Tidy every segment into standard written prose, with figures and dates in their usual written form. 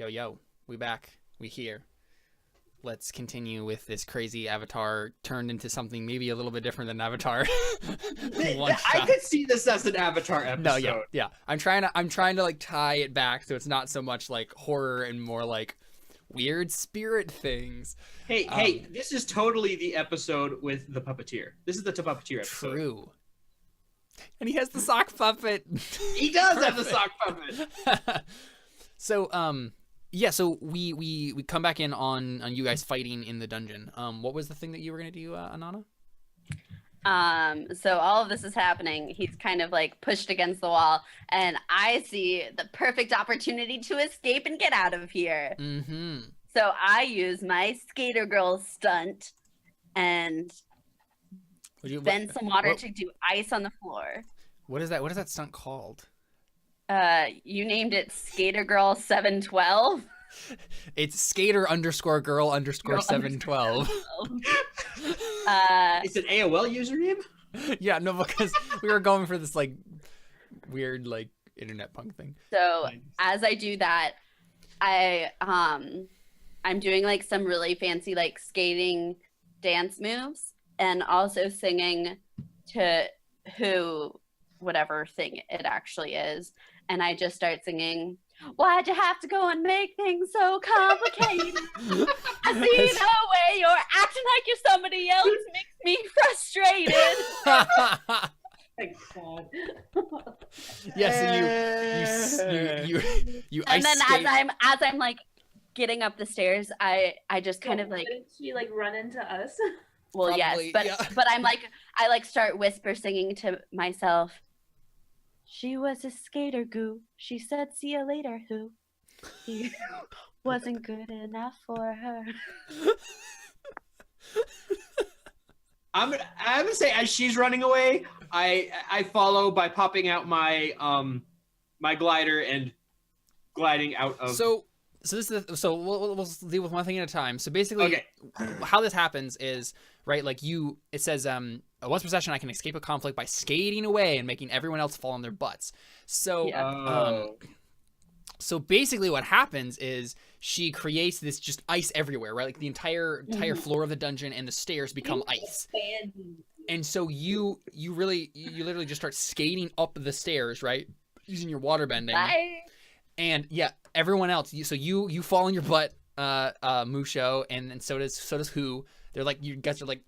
Yo, we back. We here. Let's continue with this crazy Avatar turned into something maybe a little bit different than Avatar. I could see this as an Avatar episode. No, yeah. I'm trying to like tie it back so it's not so much like horror and more like weird spirit things. Hey, this is totally the episode with the puppeteer. This is the Puppeteer episode. True. And he has the sock puppet. He does have the sock puppet. So, yeah, so we come back in on you guys fighting in the dungeon. What was the thing that you were gonna do, Anana? So all of this is happening. He's kind of like pushed against the wall, and I see the perfect opportunity to escape and get out of here. Mm-hmm. So I use my skater girl stunt and bend some water to do ice on the floor. What is that? What is that stunt called? You named it Skater Girl 712. It's skater _ girl _ 712. It's an AOL username? Yeah, no, because we were going for this like weird like internet punk thing. So as I do that, I'm doing like some really fancy like skating dance moves and also singing to whatever thing it actually is. And I just start singing, "Why'd you have to go and make things so complicated? I see the way you're acting like you're somebody else makes me frustrated." Thank God. Yeah, so you and then skate. as I'm like getting up the stairs, I just kind of like, didn't she like run into us? well, Probably, yes, yeah. but I'm like, I like start whisper singing to myself. She was a skater goo. She said, "See you later, who?" He wasn't good enough for her. I'm gonna say as she's running away, I follow by popping out my my glider and gliding out of. So this is we'll deal with one thing at a time. So basically, Okay. How this happens is right. Like it says once per session I can escape a conflict by skating away and making everyone else fall on their butts. So so basically what happens is she creates this just ice everywhere, right? Like the entire floor of the dungeon and the stairs become ice. And so you literally just start skating up the stairs, right? Using your water bending. Bye. And yeah, everyone else, you fall on your butt, Musho, and then so does Who. They're like, you guys are like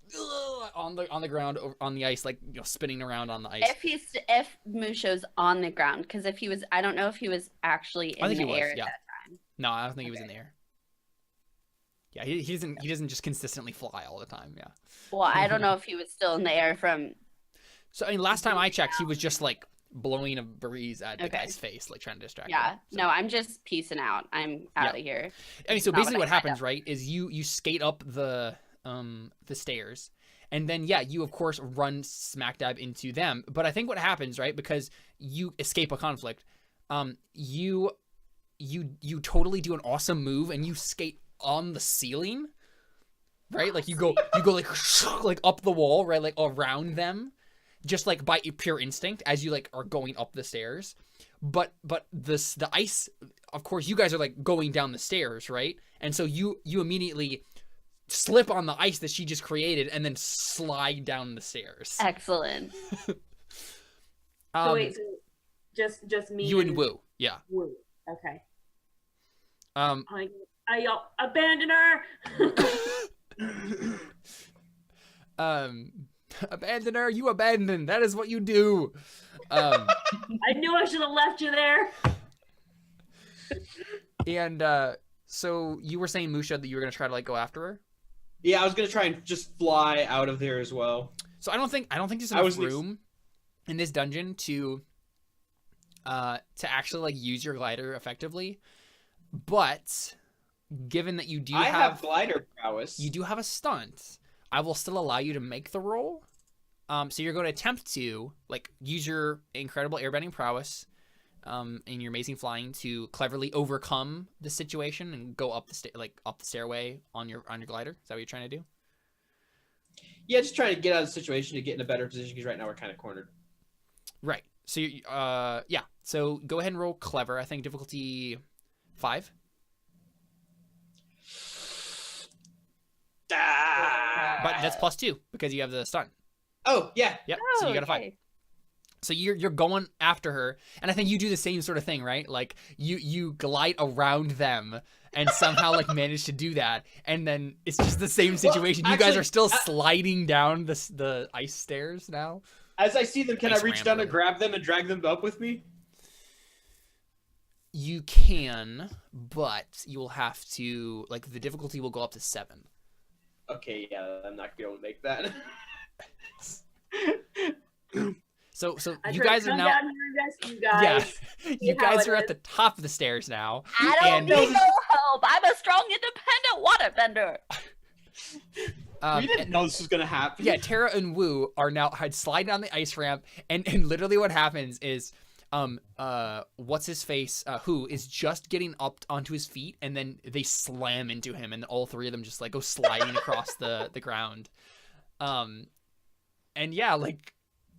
on the ground on the ice, like spinning around on the ice. If Musho's on the ground, because if he was, I don't know if he was actually in the air at that time. No, I don't think he was in the air. Yeah, he doesn't just consistently fly all the time. Yeah. Well, I don't know if he was still in the air from. So I mean, last time I checked, he was just like blowing a breeze at the guy's face, like trying to distract him. Yeah, so. No, I'm just peacing out. I'm out of here. I mean, so basically what happens, right, is you skate up the stairs, and then you of course run smack dab into them. But I think what happens, right, because you escape a conflict, you totally do an awesome move and you skate on the ceiling, right? Like you go like up the wall, right, like around them. Just like by pure instinct as you like are going up the stairs, but the ice, of course, you guys are like going down the stairs, right? And so you immediately slip on the ice that she just created and then slide down the stairs. Excellent. So wait, so just me. You and Woo, yeah. Woo, okay. I yell, "Abandon her!" Abandon her, you abandon. That is what you do. I knew I should have left you there. And so you were saying, Musha, that you were gonna try to like go after her? Yeah, I was gonna try and just fly out of there as well. So I don't think there's enough room in this dungeon to actually like use your glider effectively. But given that you do have glider prowess, you do have a stunt. I will still allow you to make the roll. So you're going to attempt to like use your incredible airbending prowess, and your amazing flying to cleverly overcome the situation and go up the stairway on your glider. Is that what you're trying to do? Yeah, just trying to get out of the situation to get in a better position because right now we're kind of cornered. Right. So yeah. So go ahead and roll clever. I think difficulty 5. Ah. But that's +2 because you have the stun. Oh, yeah. Yep. So you got a 5. yay. So you're going after her, and I think you do the same sort of thing, right? Like you glide around them and somehow like manage to do that, and then it's just the same situation. You guys actually, are still sliding down the ice stairs now. As I see them, can I Ice reach ramp, down really. and grab them and drag them up with me? You can, but you will have to like the difficulty will go up to 7. Okay, yeah, I'm not going to make that. So I you tried guys to are come now. down here and rescue you guys. Yeah, you how guys it are at is. the top of the stairs now. I don't And- need no help. I'm a strong, independent waterbender. We didn't know this was going to happen. Yeah, Tara and Wu are now had slide down the ice ramp, and literally what happens is, what's his face? Who is just getting up onto his feet, and then they slam into him, and all 3 of them just like go sliding across the ground. And yeah, like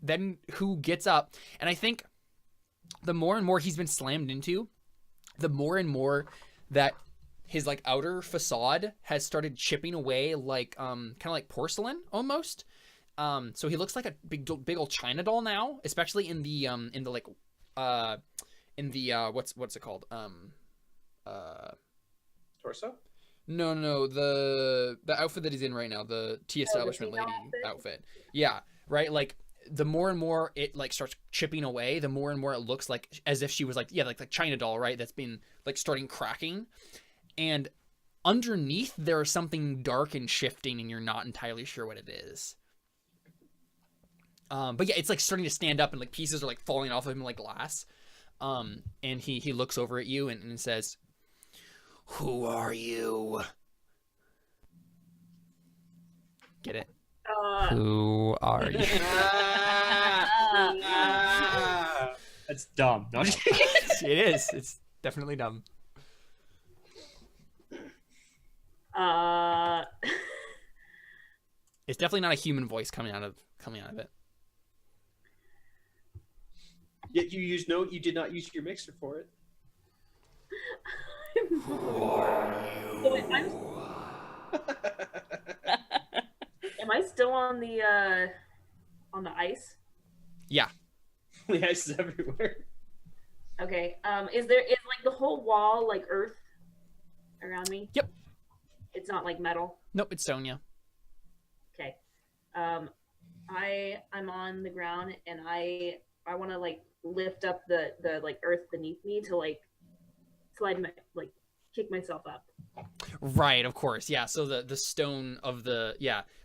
then Who gets up, and I think the more and more he's been slammed into, the more and more that his like outer facade has started chipping away, like kind of like porcelain almost. So he looks like a big old China doll now, especially in the like what's it called? Torso? No, the outfit that he's in right now, the tea establishment female lady outfit. Yeah, right. Like the more and more it like starts chipping away, the more and more it looks like as if she was like like China doll, right? That's been like starting cracking, and underneath there is something dark and shifting, and you're not entirely sure what it is. But yeah, it's like starting to stand up, and like pieces are like falling off of him like glass. And he looks over at you and says, "Who are you?" Get it? Who are you? That's dumb. No, It is. It's definitely dumb. It's definitely not a human voice coming out of it. Yet you did not use your mixer for it. Wait, am I still on the ice? Yeah. The ice is everywhere. Okay. Is like the whole wall like earth around me? Yep. It's not like metal. Nope, it's Sonia. Okay. I'm on the ground and I want to like lift up the like earth beneath me to like kick myself up. Right, of course. Yeah, so the stone of the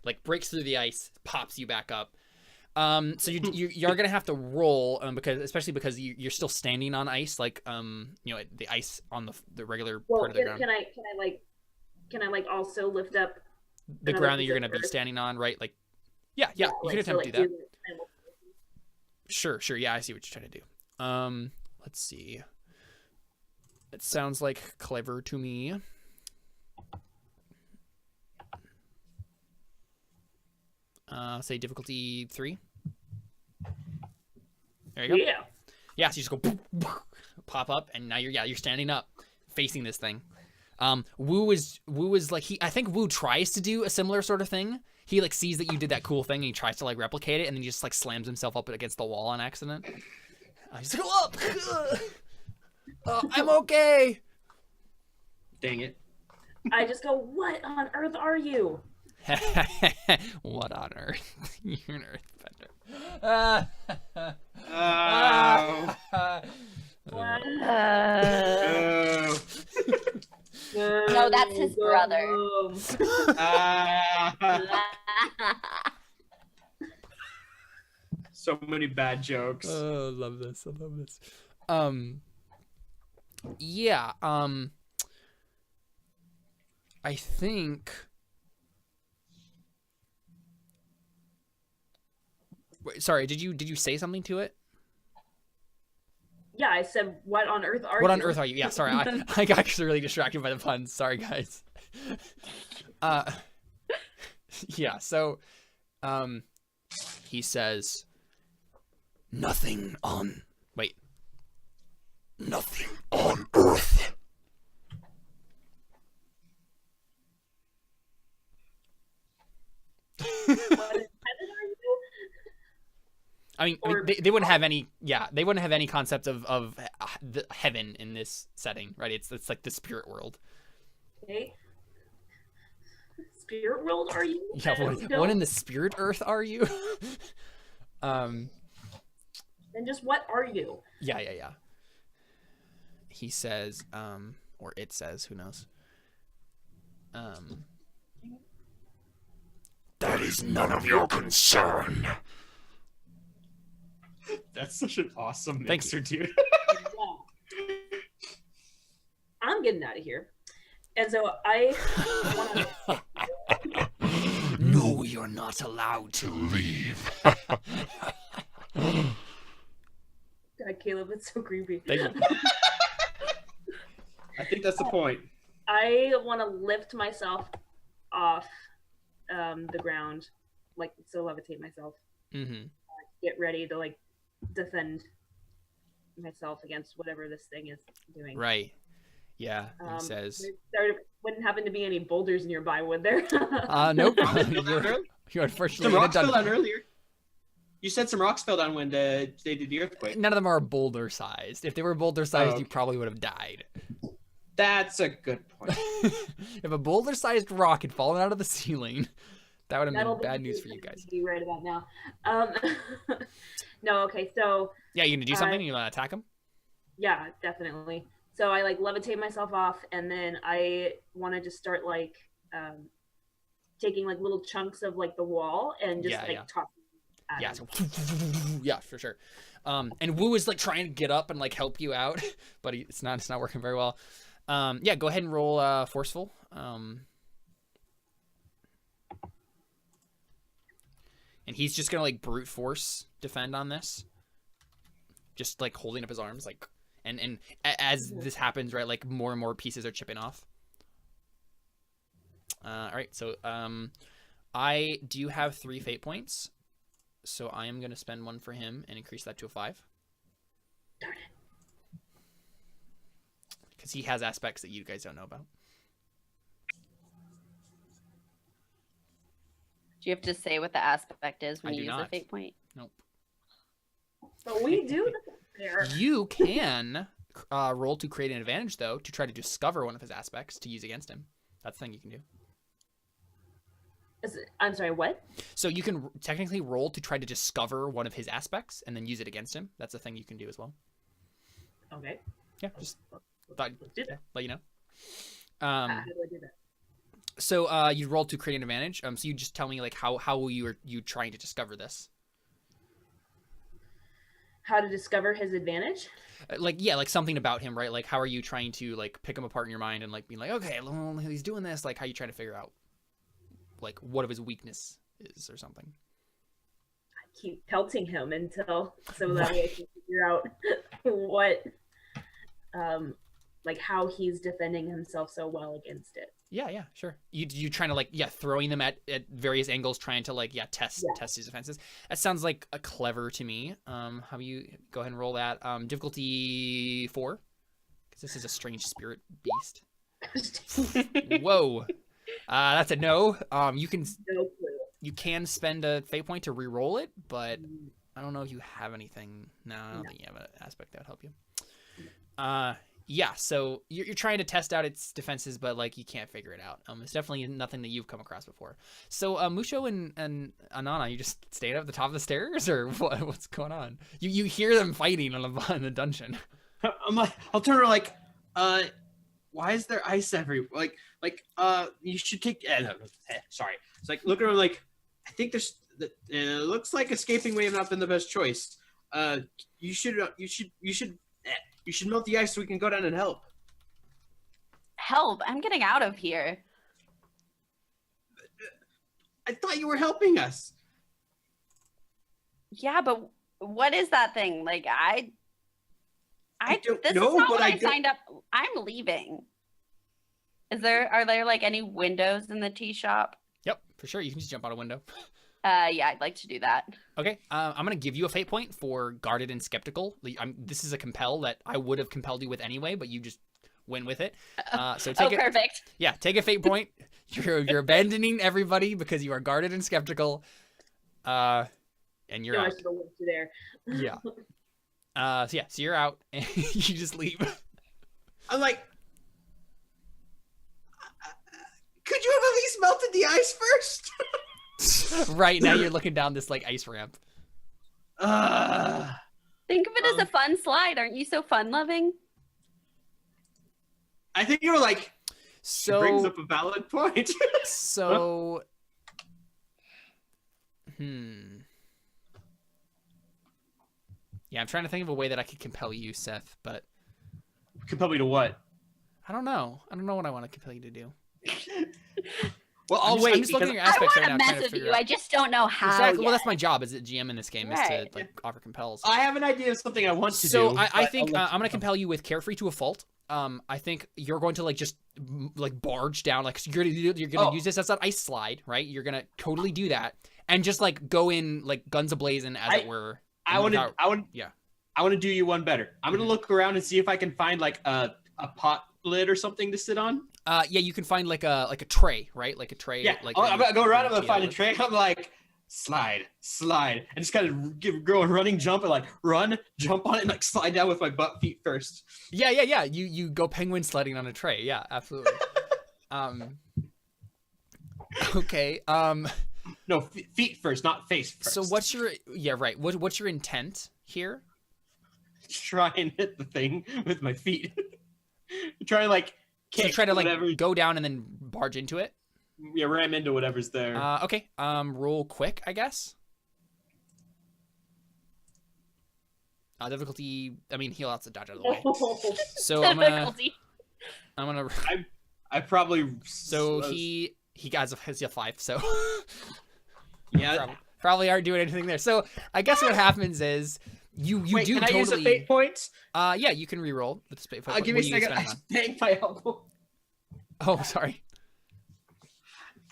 like breaks through the ice, pops you back up. So you're gonna have to roll especially because you're still standing on ice, like the ice on the regular part of the ground. Can I also lift up The ground that you're gonna be standing on, right? Like, yeah, you can attempt to do that. Sure. Yeah, I see what you're trying to do. Let's see. It sounds like clever to me. Say difficulty 3. There you go. Yeah. Yeah, so you just go pop up, and now you're standing up, facing this thing. Wu is like I think Wu tries to do a similar sort of thing. He like sees that you did that cool thing, and he tries to like replicate it, and then he just like slams himself up against the wall on accident. He's like, "Go up! I'm okay." Dang it. I just go, what on earth are you? What on earth? You're an earthbender. No, that's his brother. So many bad jokes. Oh, I love this. Yeah. I think. Wait, sorry, did you say something to it? Yeah, I said, what on earth are you? What on earth are you? Yeah, sorry, I got actually really distracted by the puns. Sorry, guys. Yeah. So, he says, nothing on Earth. mean, they wouldn't have any. Yeah, they wouldn't have any concept of the heaven in this setting, right? It's like the spirit world. Okay. Spirit world, are you? Yeah, what in the spirit earth are you? And just what are you? Yeah. He says, or it says, who knows? That is none of your concern. That's such an awesome Thanks. mixer, dude. I'm getting out of here. And so I want to... No, you're not allowed to. Leave. God, Caleb, it's so creepy. Thank you. I think that's the point. I want to lift myself off the ground, like, so levitate myself. Mm-hmm. Get ready to, like, defend myself against whatever this thing is doing. Right. Yeah, he says. There wouldn't happen to be any boulders nearby, would there? Nope. You're unfortunately Some rocks done. fell down earlier. You said some rocks fell down when they did the earthquake. None of them are boulder sized. If they were boulder sized, Oh. you probably would have died. That's a good point. If a boulder sized rock had fallen out of the ceiling, that would have That'll been bad news for you guys. Be right about now. No, okay, so Yeah, you gonna do something? You wanna attack him? yeah, definitely. So I like levitate myself off, and then I want to just start like taking like little chunks of like the wall and just tossing at Yeah, him. so, yeah, for sure. And Wu is like trying to get up and like help you out, but it's not working very well. Yeah, go ahead and roll forceful. And he's just gonna like brute force defend on this, just like holding up his arms, like, and as this happens, right, like more and more pieces are chipping off. All right, so I do have 3 fate points, so I am gonna spend 1 for him and increase that to a 5. Darn it. Because he has aspects that you guys don't know about. Do you have to say what the aspect is when I you do use a not. fate point? Nope. So we do there. You can roll to create an advantage, though, to try to discover one of his aspects to use against him. That's the thing you can do. I'm sorry, what? So you can technically roll to try to discover one of his aspects and then use it against him. That's a thing you can do as well. Okay. Yeah, just thought, Let's do that. let you know. How do I do that? So you roll to create an advantage. So you just tell me like how you trying to discover this? How to discover his advantage? Like something about him, right? Like how are you trying to like pick him apart in your mind and like being like, okay, well, he's doing this. Like how you trying to figure out like what of his weakness is or something. I keep pelting him until so that way I can figure out what like how he's defending himself so well against it. Yeah, sure. You trying to like throwing them at various angles, trying to like test his defenses. That sounds like a clever to me. How about you go ahead and roll that difficulty 4, because this is a strange spirit beast. Whoa, that's a no. You can No clue. you can spend a fate point to re-roll it, but I don't know if you have anything. No, I don't think you have an aspect that would help you. Yeah, so you're trying to test out its defenses, but like you can't figure it out. It's definitely nothing that you've come across before. So Musho and Anana, you just staying up at the top of the stairs, or what's going on? You hear them fighting in the dungeon. I'm like, I'll turn around like, why is there ice everywhere? Like, you should take. Sorry. It's like looking around like, I think there's. It looks like escaping may have not been the best choice. You should melt the ice so we can go down and help. Help! I'm getting out of here. I thought you were helping us. Yeah, but what is that thing? Like I don't this know, is not but what I I don't- signed up. I'm leaving. Are there like any windows in the tea shop? Yep, for sure. You can just jump out a window. Yeah, I'd like to do that. Okay, I'm gonna give you a fate point for guarded and skeptical. This is a compel that I would have compelled you with anyway, but you just went with it. So take it. Perfect. Yeah, take a fate point. You're abandoning everybody because you are guarded and skeptical. and you're No, I out. should have left you there. Yeah. So you're out, and you just leave. I'm like, could you have at least melted the ice first? Right now, you're looking down this like ice ramp. Think of it as a fun slide. Aren't you so fun-loving? I think you were like, So brings up a valid point. So, yeah, I'm trying to think of a way that I could compel you, Seth, but Compel me to what? I don't know. I don't know what I want to compel you to do. Well, I'll wait. I'm just looking at your I aspects want right to now, mess trying to with figure you. out. I just don't know how. Exactly. Well, yet. that's my job as a GM in this game is to like offer compels. I have an idea of something I want to do. So I but think I'll let I'm gonna you know. compel you with carefree to a fault. I think you're going to like just like barge down, like so you're gonna use this as an ice slide, right? You're gonna totally do that and just like go in like guns ablazing, as it were. I want to do you one better. I'm Mm-hmm. gonna look around and see if I can find like a pot lid or something to sit on. Yeah, you can find like a tray, right? Like a tray. Yeah. Like I'm gonna go around. I'm gonna find a with. tray. I'm like, slide, and just kind of go a running jump and like run, jump on it, and like slide down with my feet first. Yeah. You go penguin sledding on a tray. Yeah, absolutely. Okay. No, feet first, not face first. So what's your right? What's your intent here? Try and hit the thing with my feet. Try and like So kick try to like whatever. go down and then barge into it. Yeah, ram into whatever's there. Okay. Roll quick, I guess. Difficulty. I mean, he'll have to dodge out of the way. So I'm gonna. I probably. So he has a 5. So Yeah. probably aren't doing anything there. So I guess what happens is you Wait, do can I totally. use a fate point? Yeah, you can re-roll with the fate point. I'll give me a What are second. I spending banged my elbow. on? Oh, sorry.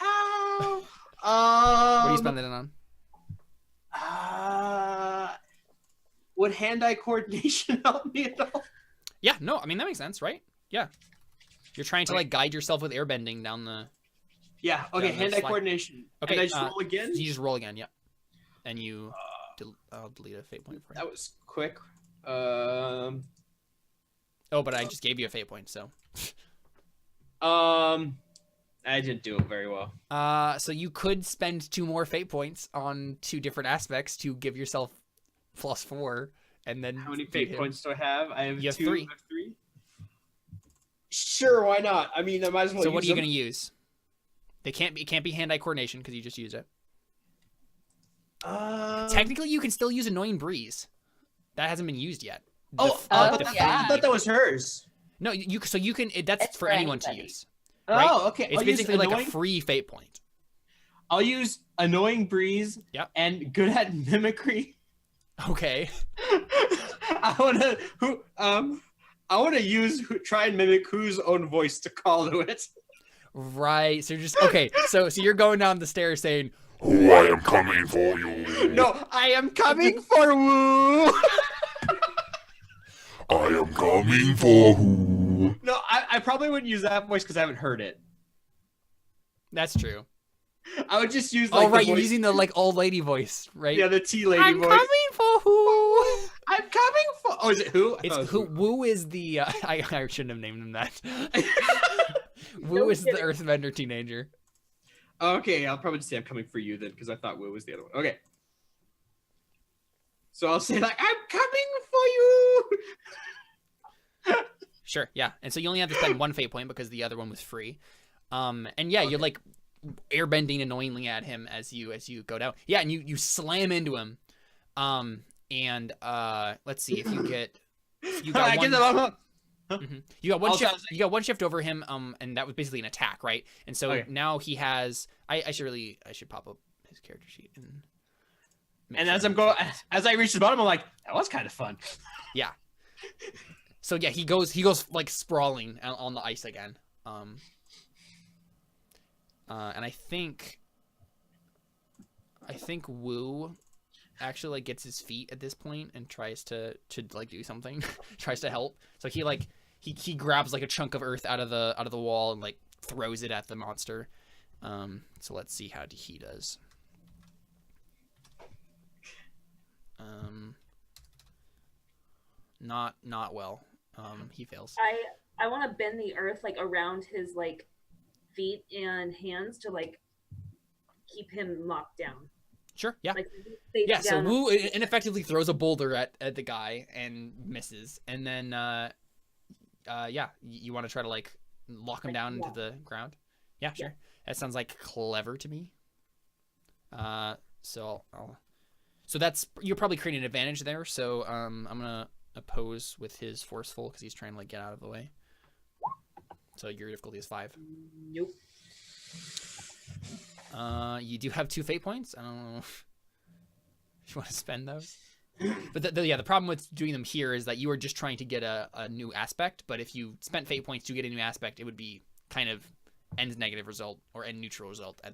Ow. What are you spending it on? Would hand-eye coordination help me at all? Yeah, no, I mean that makes sense, right? Yeah. You're trying to like guide yourself with airbending down the. Yeah. Okay. Yeah, Hand-eye that's fine. coordination. Okay, And I just roll again. You just roll again, yep. And you. I'll delete a fate point for you. That was quick. Oh, but I just gave you a fate point, so. I didn't do it very well. So you could spend 2 more fate points on 2 different aspects to give yourself +4, and then. How many beat fate him. points do I have? I have You have 2. 3. I have 3. Sure, why not? I mean, I might as well. So use what are you them. gonna use? It can't be hand-eye coordination because you just use it. Technically, you can still use annoying breeze. That hasn't been used yet. I thought that was hers. No, so you can. That's It's for for anyone to anybody. use. Oh, Right? okay. It's I'll use basically like a annoying- free fate point. I'll use annoying breeze. Yep. And good at mimicry. Okay. I wanna try and mimic whose own voice to call to it. Right. So you're just okay. So you're going down the stairs saying, Oh, I am coming for you. No, I am coming for Woo. I am coming for who? No, I probably wouldn't use that voice because I haven't heard it. "That's true." I would just use like Oh, right. the You're voice, using the like old lady voice, right? the T lady I'm voice. coming for who? I'm coming for. Oh, is it who? I It's thought it was who. Woo is the. I shouldn't have named him that. Woo No is the kidding. Earthbender teenager. Okay, I'll probably just say I'm coming for you then, because I thought Will was the other one. Okay. So I'll say like, I'm coming for you. Sure, yeah. And so you only have to spend 1 fate point because the other one was free. And yeah, you're like airbending annoyingly at him as you go down. Yeah, and you slam into him. And let's see if you get you got I one. get them up. You got one Also, shift. You got 1 shift over him. And that was basically an attack, right? And so Okay. now he has. I should pop up his character sheet and. make And sure as I'm I'm going, as I reach the bottom, I'm like, that was kind of fun. Yeah. So yeah, he goes like sprawling on the ice again. And I think Woo actually like gets his feet at this point and tries to like do something, tries to help. So he like he grabs like a chunk of earth out of the wall and like throws it at the monster. So let's see how he does. Not well. He fails. I want to bend the earth like around his like feet and hands to like keep him locked down. Sure. Yeah. Like, face Yeah. So down. Wu ineffectively throws a boulder at the guy and misses, and then yeah, you want to try to like lock him down into the ground. Yeah, sure. That sounds like clever to me. So that's, you're probably creating an advantage there. So I'm gonna oppose with his forceful because he's trying to like get out of the way. So your difficulty is 5. Nope. You do have 2 fate points. I don't know if you want to spend those. But the problem with doing them here is that you are just trying to get a new aspect. But if you spent fate points to get a new aspect, it would be kind of end negative result or end neutral result at,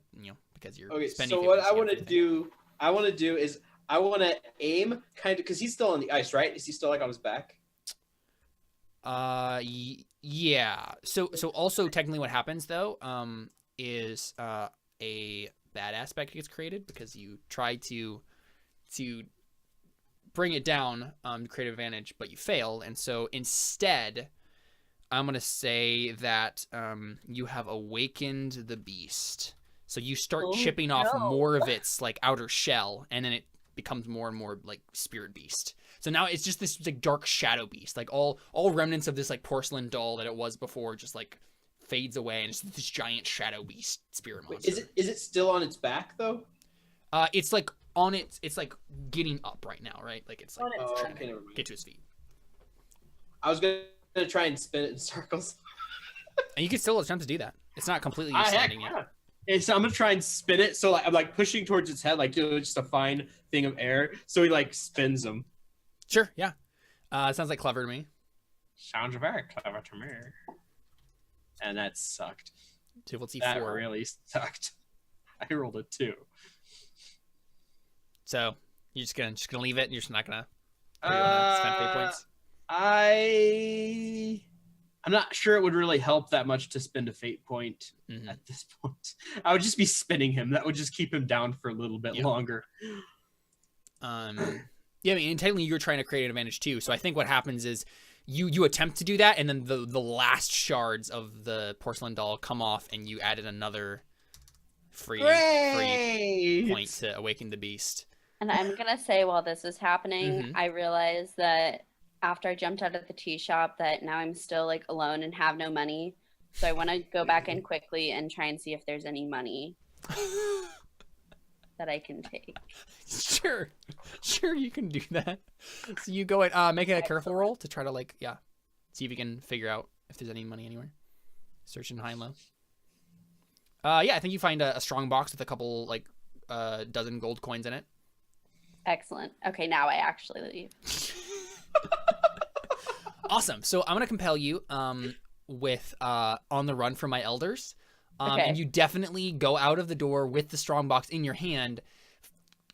because you're spending. So what I want to do is I want to aim kind of, because he's still on the ice, right? Is he still like on his back? Yeah. So also technically what happens though is a bad aspect gets created because you try to bring it down to create advantage, but you failed, and so instead I'm gonna say that you have awakened the beast. So you start chipping off more of its like outer shell, and then it becomes more and more like spirit beast. So now it's just this like dark shadow beast, like all remnants of this like porcelain doll that it was before just like fades away, and it's this giant shadow beast spirit monster. Wait, is it still on its back though? It's like on it's like getting up right now, right? Like it's like trying to get to his feet. I was gonna try and spin it in circles. And you can still attempt to do that. It's not completely standing yet. And so I'm gonna try and spin it. So like, I'm like pushing towards its head, like just a fine thing of air. So he like spins them. Sure, yeah. It sounds like clever to me. Sounds very clever to me. And that sucked. Difficulty that 4. Really sucked. I rolled a 2. So you're just gonna leave it, and you're just not gonna spend fate points. I'm not sure it would really help that much to spend a fate point at this point. I would just be spinning him. That would just keep him down for a little bit longer. Yeah, I mean, and technically you're trying to create an advantage too. So I think what happens is you attempt to do that, and then the last shards of the porcelain doll come off, and you added another free point to awaken the beast. And I'm gonna say, while this is happening, I realized that after I jumped out of the tea shop, that now I'm still like alone and have no money. So I want to go back in quickly and try and see if there's any money that I can take. Sure, you can do that. So you go and make it a careful roll to try to like see if you can figure out if there's any money anywhere. Searching high and low. Yeah, I think you find a strong box with a couple like dozen gold coins in it. Excellent. Okay, now I actually leave. Awesome. So I'm gonna compel you with On the Run from My Elders. And you definitely go out of the door with the strong box in your hand,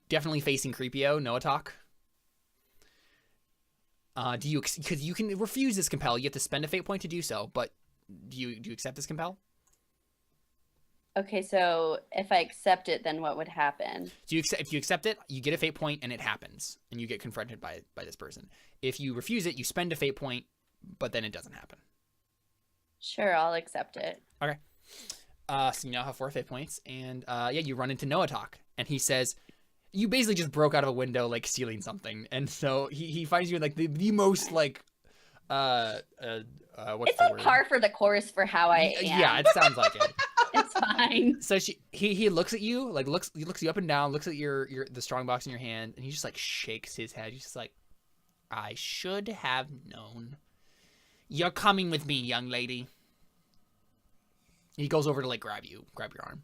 definitely facing Creepio, no attack. Because you can refuse this compel, you have to spend a fate point to do so, but do you accept this compel? Okay, so if I accept it, then what would happen? So if you accept it, you get a fate point and it happens, and you get confronted by this person. If you refuse it, you spend a fate point, but then it doesn't happen. Sure, I'll accept it. Okay. So you now have 4 fate points, and yeah, you run into Noah Talk, and he says, you basically just broke out of a window, like stealing something, and so he finds you in like the most like what's it's the on word? par for the course for how I am. Yeah, it sounds like it. It's fine. So he looks at you, like he looks you up and down, looks at the strong box in your hand, and he just like shakes his head. He's just like, I should have known. You're coming with me, young lady. He goes over to like grab your arm.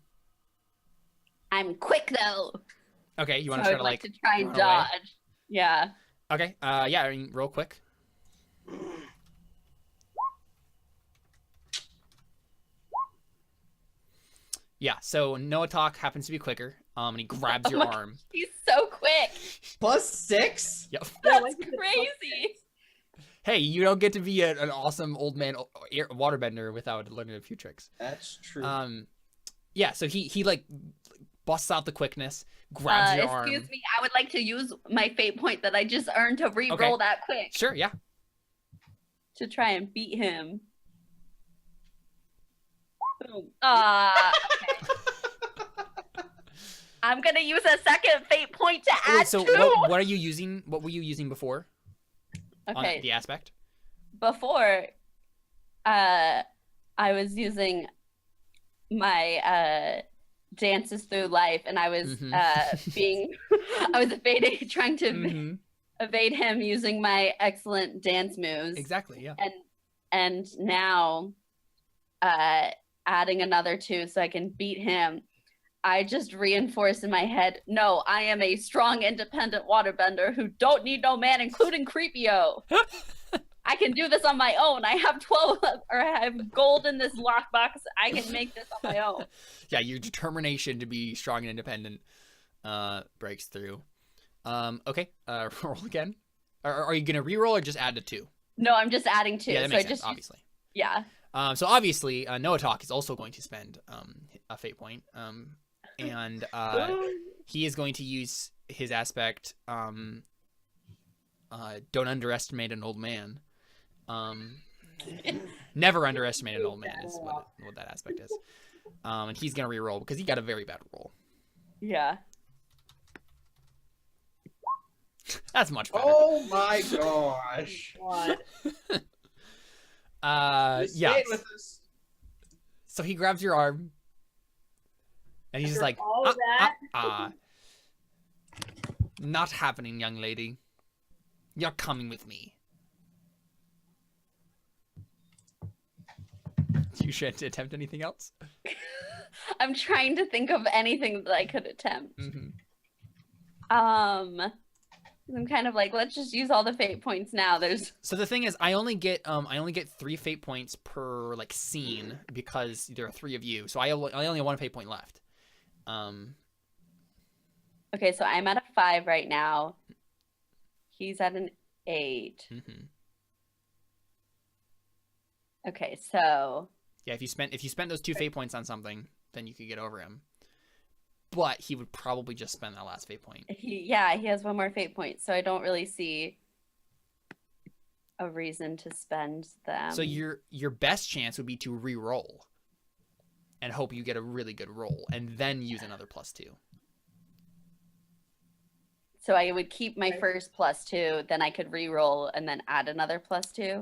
I'm quick though. Okay, you want so to try to try and dodge. Away? Yeah. Okay. Yeah, I mean, real quick. Yeah, so Noah Talk happens to be quicker, and he grabs your arm. He's so quick. +6? Yep. That's crazy. Hey, you don't get to be an awesome old man waterbender without learning a few tricks. That's true. Yeah, so he like busts out the quickness, grabs your arm. Excuse me, I would like to use my fate point that I just earned to re-roll that quick. Sure, yeah. To try and beat him. Boom. Okay. I'm gonna use a second fate point to add Wait, so 2. what are you using? What were you using before? Okay. On the aspect? Before, I was using my dances through life, and I was I was trying to evade him using my excellent dance moves. Exactly, yeah. And now, adding another 2 so I can beat him. I just reinforce in my head, no, I am a strong, independent waterbender who don't need no man, including Creepio. I can do this on my own. I have 12, or I have gold in this lockbox. I can make this on my own. Yeah, your determination to be strong and independent breaks through. Okay, roll again. Are you going to re-roll or just add to 2? No, I'm just adding 2. Yeah, that makes sense, obviously. Yeah. So obviously, Noah Talk is also going to spend a fate point. And he is going to use his aspect, don't underestimate an old man. Never underestimate an old man is what that aspect is. And he's going to re-roll because he got a very bad roll. Yeah. That's much better. Oh my gosh. What? Yeah. With us. So he grabs your arm. And he's just like, all that? Not happening, young lady. You're coming with me. You should attempt anything else? I'm trying to think of anything that I could attempt. I'm kind of like, let's just use all the fate points now. So the thing is, I only get 3 fate points per like scene because there are 3 of you. So I only have 1 fate point left. Okay, so I'm at a 5 right now. He's at an 8. Okay, so yeah, if you spent those 2 fate points on something, then you could get over him. But he would probably just spend that last fate point. He has 1 more fate point, so I don't really see a reason to spend them. So your best chance would be to re-roll and hope you get a really good roll, and then use another +2. So I would keep my first +2, then I could re-roll and then add another +2.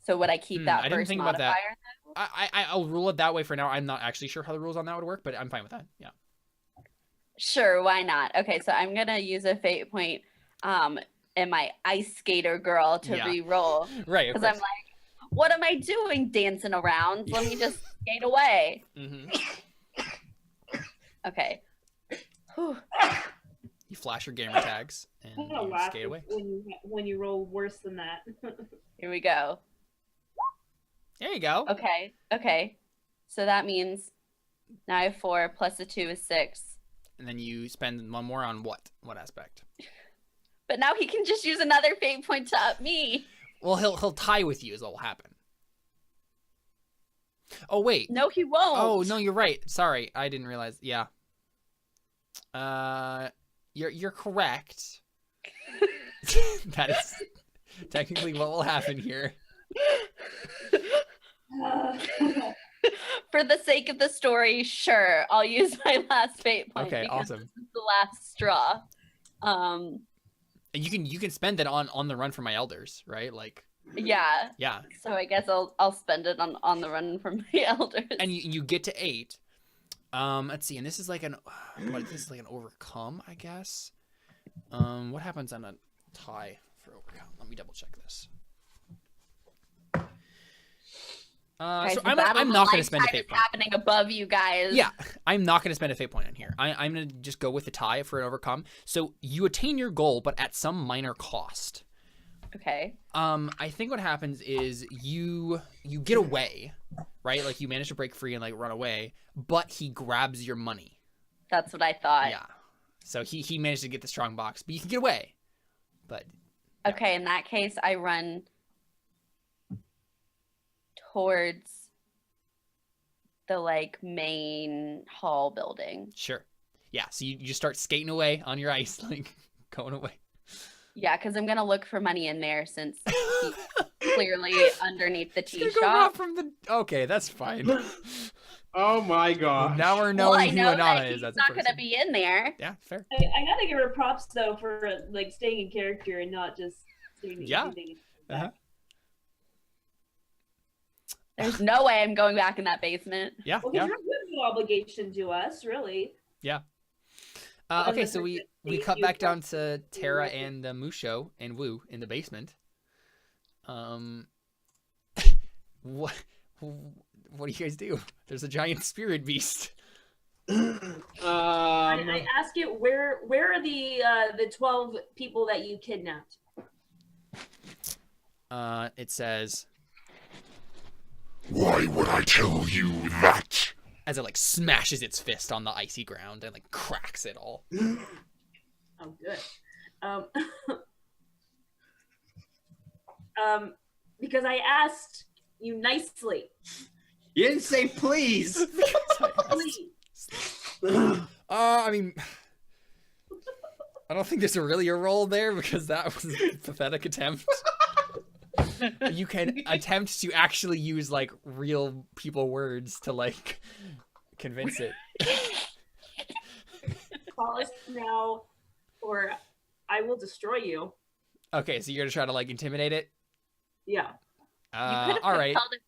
So would I keep that I didn't first think modifier? About that. I'll rule it that way for now. I'm not actually sure how the rules on that would work, but I'm fine with that. Yeah. Sure, why not? Okay, so I'm gonna use a fate point in my ice skater girl to re-roll. Right. Because I'm like, what am I doing dancing around? Let me just skate away. Okay. Whew. You flash your gamer tags and you skate away. When you roll worse than that. Here we go. There you go. Okay. So that means now I have 4 plus a 2 is 6. And then you spend 1 more on what? What aspect? But now he can just use another fate point to up me. Well, he'll tie with you is what will happen. Oh wait. No, he won't. Oh no, you're right. Sorry, I didn't realize. Yeah. You're correct. That is technically what will happen here. For the sake of the story, sure, I'll use my last fate point. Okay, because awesome. This is the last straw. And you can spend it on the run for my elders, right? Like. Yeah. Yeah. So I guess I'll spend it on the run for my elders. And you get to 8. Let's see, and this is like an overcome, I guess. What happens on a tie for overcome? Let me double check this. So I'm not going to spend a fate point. Happening above you guys. Yeah, I'm not going to spend a fate point on here. I'm going to just go with the tie for an overcome. So you attain your goal, but at some minor cost. Okay. I think what happens is you get away, right? Like you manage to break free and like run away, but he grabs your money. That's what I thought. Yeah. So he managed to get the strong box, but you can get away. But yeah. Okay, in that case, I run towards the like main hall building. Sure. Yeah. So you just start skating away on your ice, like going away. Yeah, because I'm gonna look for money in there since he's clearly underneath the tea Go rob shop. from the. Okay, that's fine. Oh my Well, gosh. now we're Well, knowing I who know Anana that is. he's That's not gonna be in there. Yeah, fair. I gotta give her props though for like staying in character and not just doing the Yeah. easy thing. Uh-huh. There's no way I'm going back in that basement. Yeah, Well, yeah. because you have no obligation to us, really. Okay, so we cut back down to Terra and Musho and Wu in the basement. What do you guys do? There's a giant spirit beast. I ask it where are the 12 people that you kidnapped? It says, Why would I tell you that? as it like smashes its fist on the icy ground and like cracks it all. Oh, good. Because I asked you nicely. You didn't say please. Please. I mean, I don't think there's really a roll there because that was a pathetic attempt. You can attempt to actually use like real people words to like convince it. Call us now, or I will destroy you. Okay, so you're gonna try to like intimidate it. Yeah. You could have All right. told it,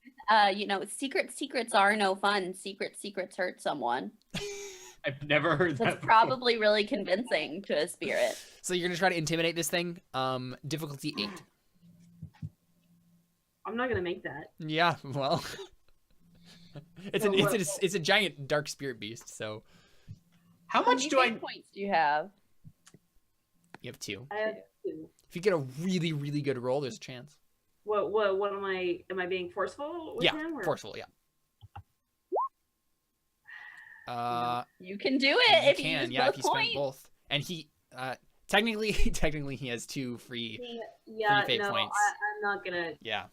secrets are no fun. Secrets hurt someone. I've never heard that. That's before. probably really convincing to a spirit. So you're gonna try to intimidate this thing. Difficulty 8. I'm not gonna make that. Yeah, well, it's a giant dark spirit beast. So How much do I? points do you have? you have 2. I have two. If you get a really really good roll, there's a chance. What am I being forceful with Yeah, him? Or? forceful. Yeah. You can do it You if can, you use yeah, both if you spend points. both. And he, technically he has 2 free. Yeah, fate no, points. I'm not gonna. Yeah.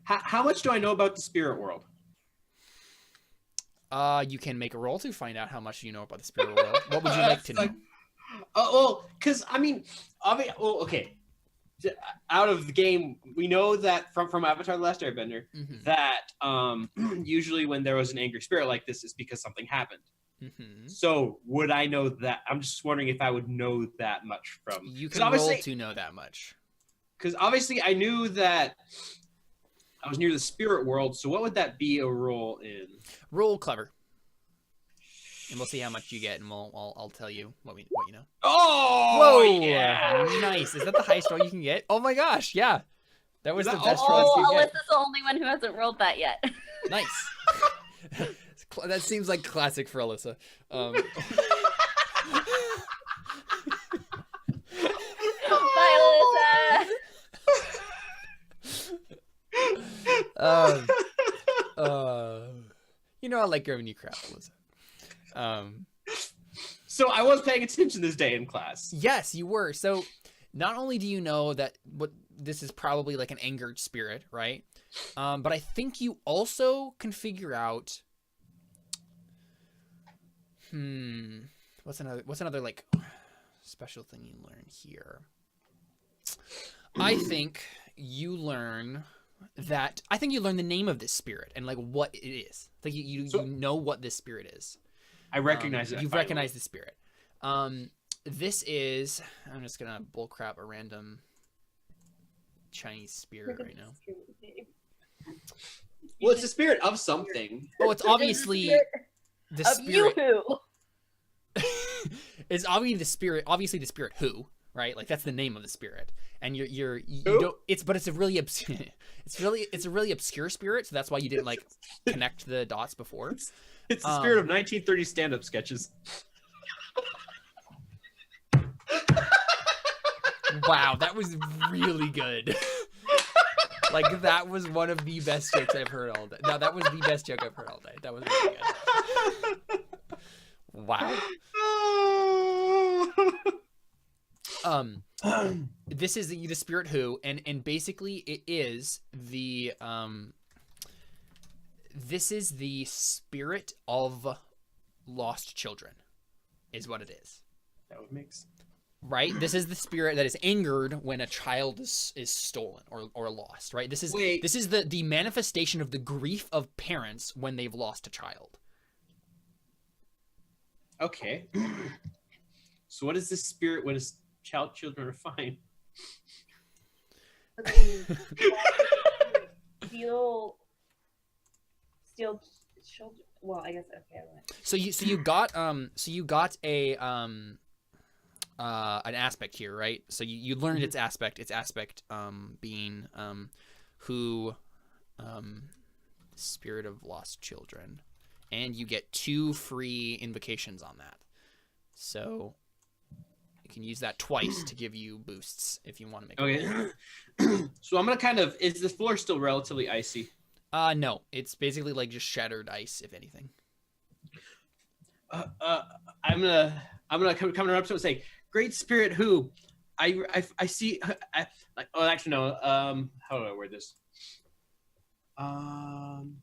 How much do I know about the spirit world? You can make a roll to find out how much you know about the spirit world. What would you like to know? Well, because I mean, okay. Out of the game, we know that from Avatar: The Last Airbender Mhm. that usually when there was an angry spirit like this, it's because something happened. Mhm. So would I know that? I'm just wondering if I would know that much from. You 'cause can roll obviously, to know that much. because obviously I knew that I was near the spirit world. So what would that be a roll in? Roll clever, and we'll see how much you get, and I'll tell you what you know. Oh, Whoa! yeah! Nice. Is that the highest roll you can get? Oh my gosh! Yeah, that was Is the that best all? roll you Oh, could get. Alyssa's the only one who hasn't rolled that yet. Nice. That seems like classic for Alyssa. Bye, Alyssa. You know I like giving you crap, Alyssa. So I was paying attention this day in class. Yes, you were. So not only do you know that this is probably like an angered spirit, right? But I think you also can figure out. What's another like special thing you learn here? I think you learn the name of this spirit and like what it is. Like you know what this spirit is. I recognize it. You've recognized the spirit. This is. I'm just gonna bullcrap a random Chinese spirit right now. Well, it's a spirit of something. Oh, it's obviously the Of you spirit. who? It's obviously the spirit who, right? Like that's the name of the spirit, and you Who? don't. It's a really obscure. It's a really obscure spirit, so that's why you didn't like connect the dots before. It's the spirit of 1930 stand-up sketches. Wow, that was really good. Like that was one of the best jokes I've heard all day. No, that was the best joke I've heard all day. That was really good. Wow. This is the spirit who, and basically it is the This is the spirit of lost children, is what it is. That would make sense. Right? This is the spirit that is angered when a child is stolen or lost, right? This is the manifestation of the grief of parents when they've lost a child. Okay. So what is this spirit when his children are fine? Steal children. Well, I guess okay. So you got an aspect here, right? So you learned its aspect. Its aspect being who spirit of lost children, and you get 2 free invocations on that. So you can use that twice to give you boosts if you want to make. Okay. So I'm gonna is the floor still relatively icy? No, it's basically like just shattered ice, if anything. I'm gonna come up to him and say, "Great spirit, who I see." Actually no. How do I word this? I'm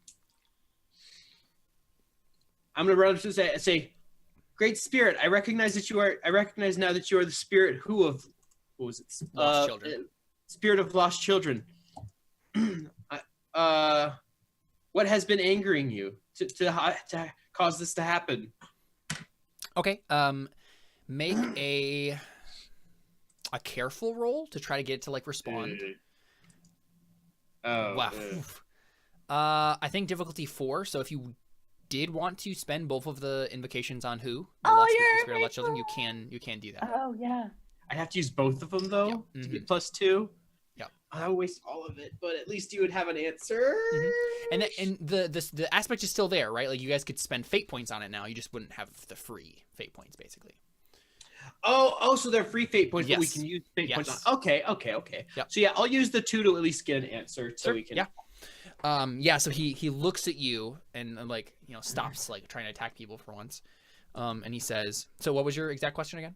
gonna run up to him and say, "Great spirit, I recognize now that you are the spirit who of what was it? Lost children. Spirit of lost children. What has been angering you to cause this to happen?" Okay. Make a careful roll to try to get it to like respond. Oh. Wow. I think difficulty 4. So if you did want to spend both of the invocations on who, you're spirit of lost children, you can do that. Oh yeah. I'd have to use both of them though Yep. to get +2. Yeah. I would waste all of it, but at least you would have an answer. And the aspect is still there, right? Like you guys could spend fate points on it now. You just wouldn't have the free fate points, basically. Oh, so they're free fate points, but we Yes. can use fate points Yes. on. Okay. Yep. So yeah, I'll use the 2 to at least get an answer, so we can. Yeah. So he looks at you and like stops like trying to attack people for once, and he says, "So what was your exact question again?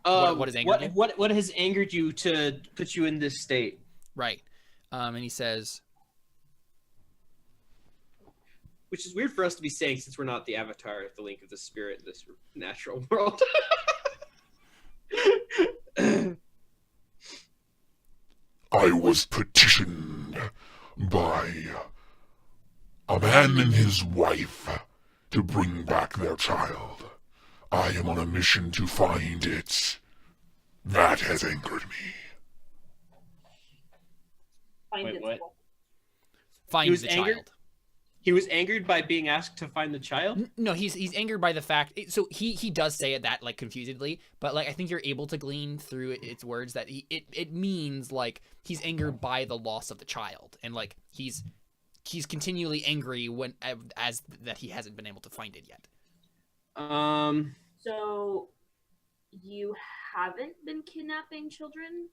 What has angered you? What has angered you to put you in this state?" Right. And he says, which is weird for us to be saying since we're not the avatar, the link of the spirit in this natural world. I was petitioned by a man and his wife to bring back their child. I am on a mission to find it. That has angered me. Wait, what? "Find the angered? child." He was angered by being asked to find the child? No, he's angered by the fact. So he does say it that like confusedly, but like I think you're able to glean through its words that it means like he's angered by the loss of the child, and like he's continually angry as that he hasn't been able to find it yet. So you haven't been kidnapping children?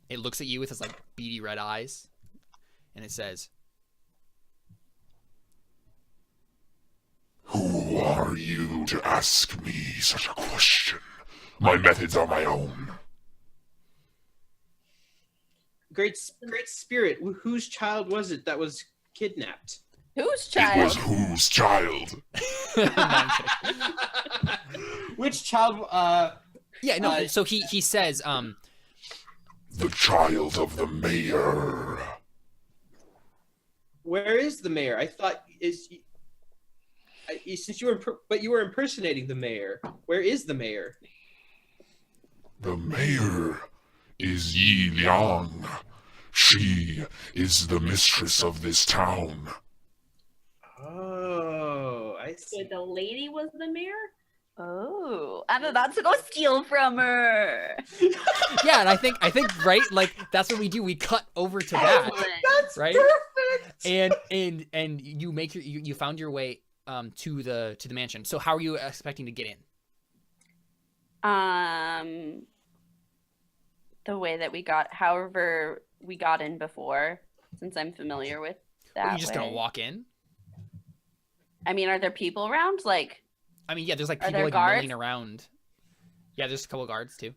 It looks at you with its like beady red eyes, and it says, Who are you to ask me such a question? My methods are my own. Great spirit, whose child was it that was kidnapped? Whose It was child? whose child? No, I'm kidding. Which child? Yeah, no. So he says, The child of the mayor. Where is the mayor? I thought since you were impersonating the mayor. Where is the mayor? The mayor is Yi Liang. She is the mistress of this town. Oh, I So see. the lady was the mayor? Oh, I'm about to go steal from her. yeah, and I think right, like that's what we do. We cut over to that, That's right? perfect. And you make you found your way to the mansion. So how are you expecting to get in? The way that however we got in before, since I'm familiar with that. Are you just gonna way. walk in? I mean, are there people around? Like, I mean, yeah, there's like Are people there like guards? milling around. Yeah, there's a couple guards too.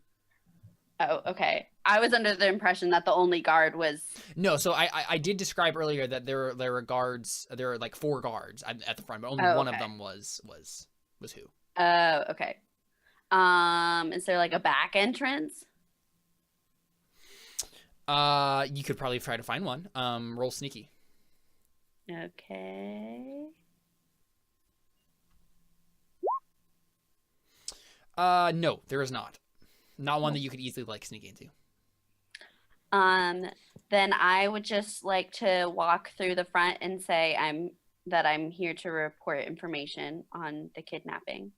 oh, okay. I was under the impression that the only guard was. No, so I did describe earlier that there were guards. There were like 4 guards at the front, but only one of them was who? Oh, okay. Is there like a back entrance? You could probably try to find one. Roll sneaky. Okay. No, there is not. Not one that you could easily like sneak into. Then I would just like to walk through the front and say I'm here to report information on the kidnapping.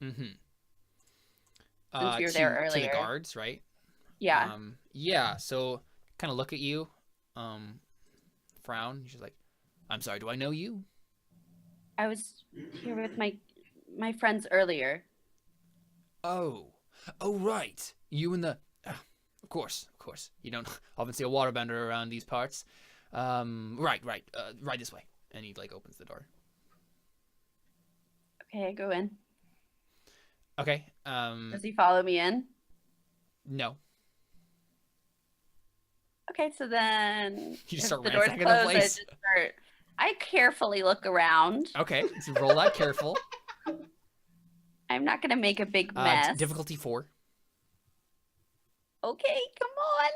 Mm-hmm. Since you were there earlier. To the guards, right? Yeah. Yeah. So kind of look at you, frown. She's like, "I'm sorry. Do I know you?" I was here with my friends earlier. Oh, right. You and the. Of course. You don't often see a waterbender around these parts. Right. Right this way. And he like opens the door. Okay, I go in. Okay. Does he follow me in? No. Okay, so then You just start the door's ransacking the closed, place. I carefully look around. Okay, so roll that careful. I'm not gonna make a big mess. Difficulty 4. Okay, come on.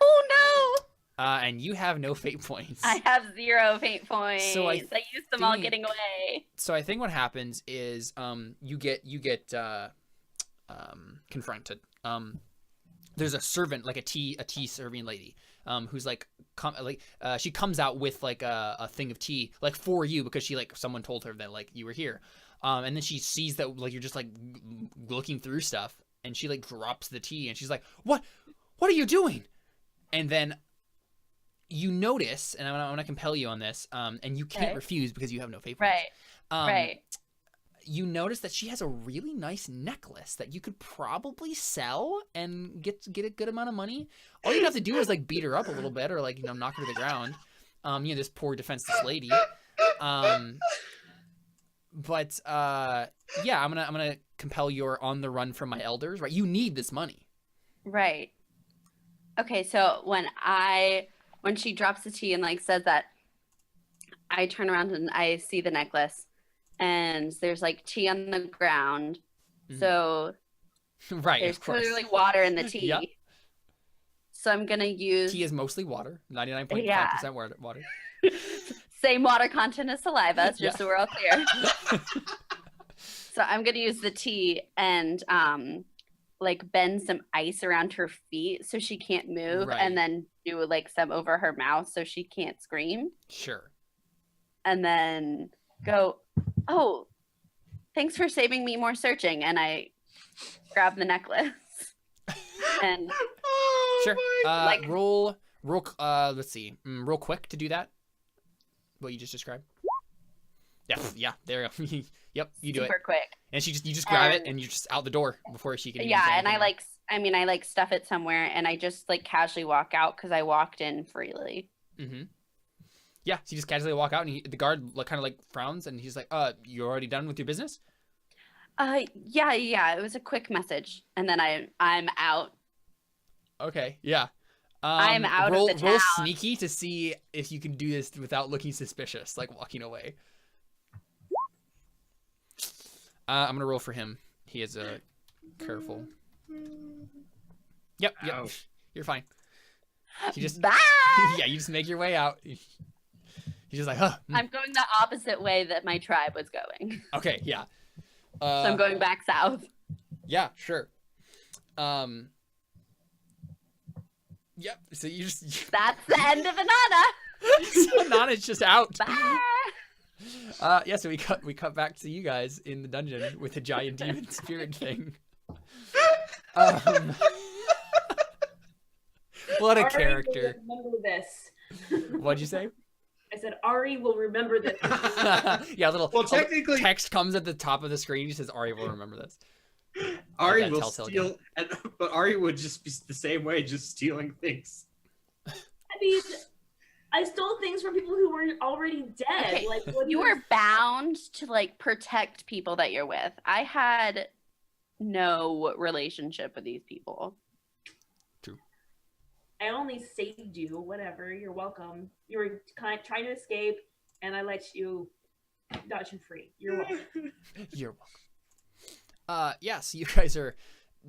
Oh no! And you have no fate points. I have 0 fate points. So I used them all getting away. So I think what happens is you get confronted. There's a servant, like a tea serving lady, who's like she comes out with like a thing of tea like for you because someone told her that like you were here. And then she sees that like you're just like looking through stuff, and she like drops the tea and she's like, What are you doing? And then you notice, and I'm gonna compel you on this, and you can't refuse because you have no fate points. Right. You notice that she has a really nice necklace that you could probably sell and get a good amount of money. All you'd have to do is like beat her up a little bit or like knock her to the ground. This poor defenseless lady. But yeah, I'm gonna compel your on the run from my elders. Right, you need this money. Right. Okay, so when she drops the tea and like says that, I turn around and I see the necklace, and there's like tea on the ground. Mm-hmm. So right, there's clearly water in the tea. Yep. So I'm gonna use tea is mostly water, 99.5% water. Same water content as saliva, just so we're all clear. So I'm gonna use the tea and like bend some ice around her feet so she can't move, and then do like some over her mouth so she can't scream. Sure. And then go, "Oh, thanks for saving me more searching," and I grab the necklace. And sure. Roll. Let's see. Real quick to do that. What you just described. Yeah. There. Yep. You do it super quick. And you just grab it and you're just out the door before she can. Yeah, and I stuff it somewhere and I just like casually walk out because I walked in freely. Mm-hmm. Yeah, so you just casually walk out and the guard kind of like frowns and he's like, "You already done with your business?" Yeah. It was a quick message, and then I'm out. Okay, yeah. I'm out of the town. Roll sneaky to see if you can do this without looking suspicious, like walking away. I'm gonna roll for him. He is careful. Yep. Ow. You're fine. You just Bye! yeah, you just make your way out. He's just like, huh. I'm going the opposite way that my tribe was going. Okay, yeah. So I'm going back south. Yeah, sure. Yep. So you just. That's the end of Anana. So Nana's just out. Bye. Yeah. So we cut back to you guys in the dungeon with the giant demon spirit thing. What a character. Remember this. What'd you say? I said Ari will remember this. Yeah, technically text comes at the top of the screen. He says Ari will remember this. Ari will steal, but Ari would just be the same way, just stealing things. I mean, I stole things from people who were already dead. Okay. Like you were bound to like protect people that you're with. I had no relationship with these people. True. I only saved you. Whatever. You're welcome. You were kind of trying to escape, and I let you dodge you free. You're welcome. You're welcome. Yeah, so you guys are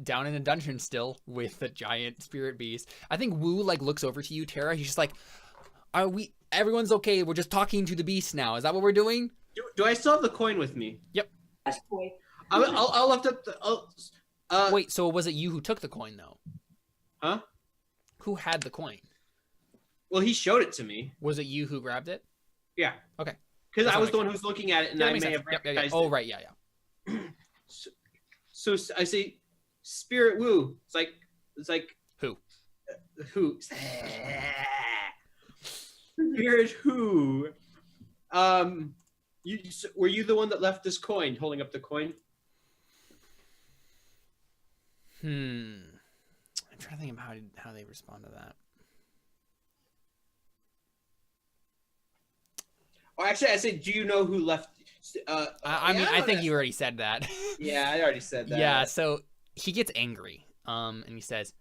down in a dungeon still with the giant spirit beast. I think Wu like looks over to you, Tara. He's just like, everyone's okay. We're just talking to the beast now. Is that what we're doing? Do I still have the coin with me? Yep. Yes, boy. I'll lift up the. Wait, so was it you who took the coin though? Huh? Who had the coin? Well, he showed it to me. Was it you who grabbed it? Yeah. Okay. Because That's I what was the makes one who was looking at it, and Yeah, that I makes may sense. have Yep. recognized Oh, it. right. Yeah. So I say, Spirit Wu. It's like Who? Who? Spirit Who? Were you the one that left this coin? Holding up the coin. I'm trying to think of how they respond to that. Or actually, I said, do you know who left? I mean, I think you already said that. Yeah, I already said that. Yeah, so he gets angry, and he says,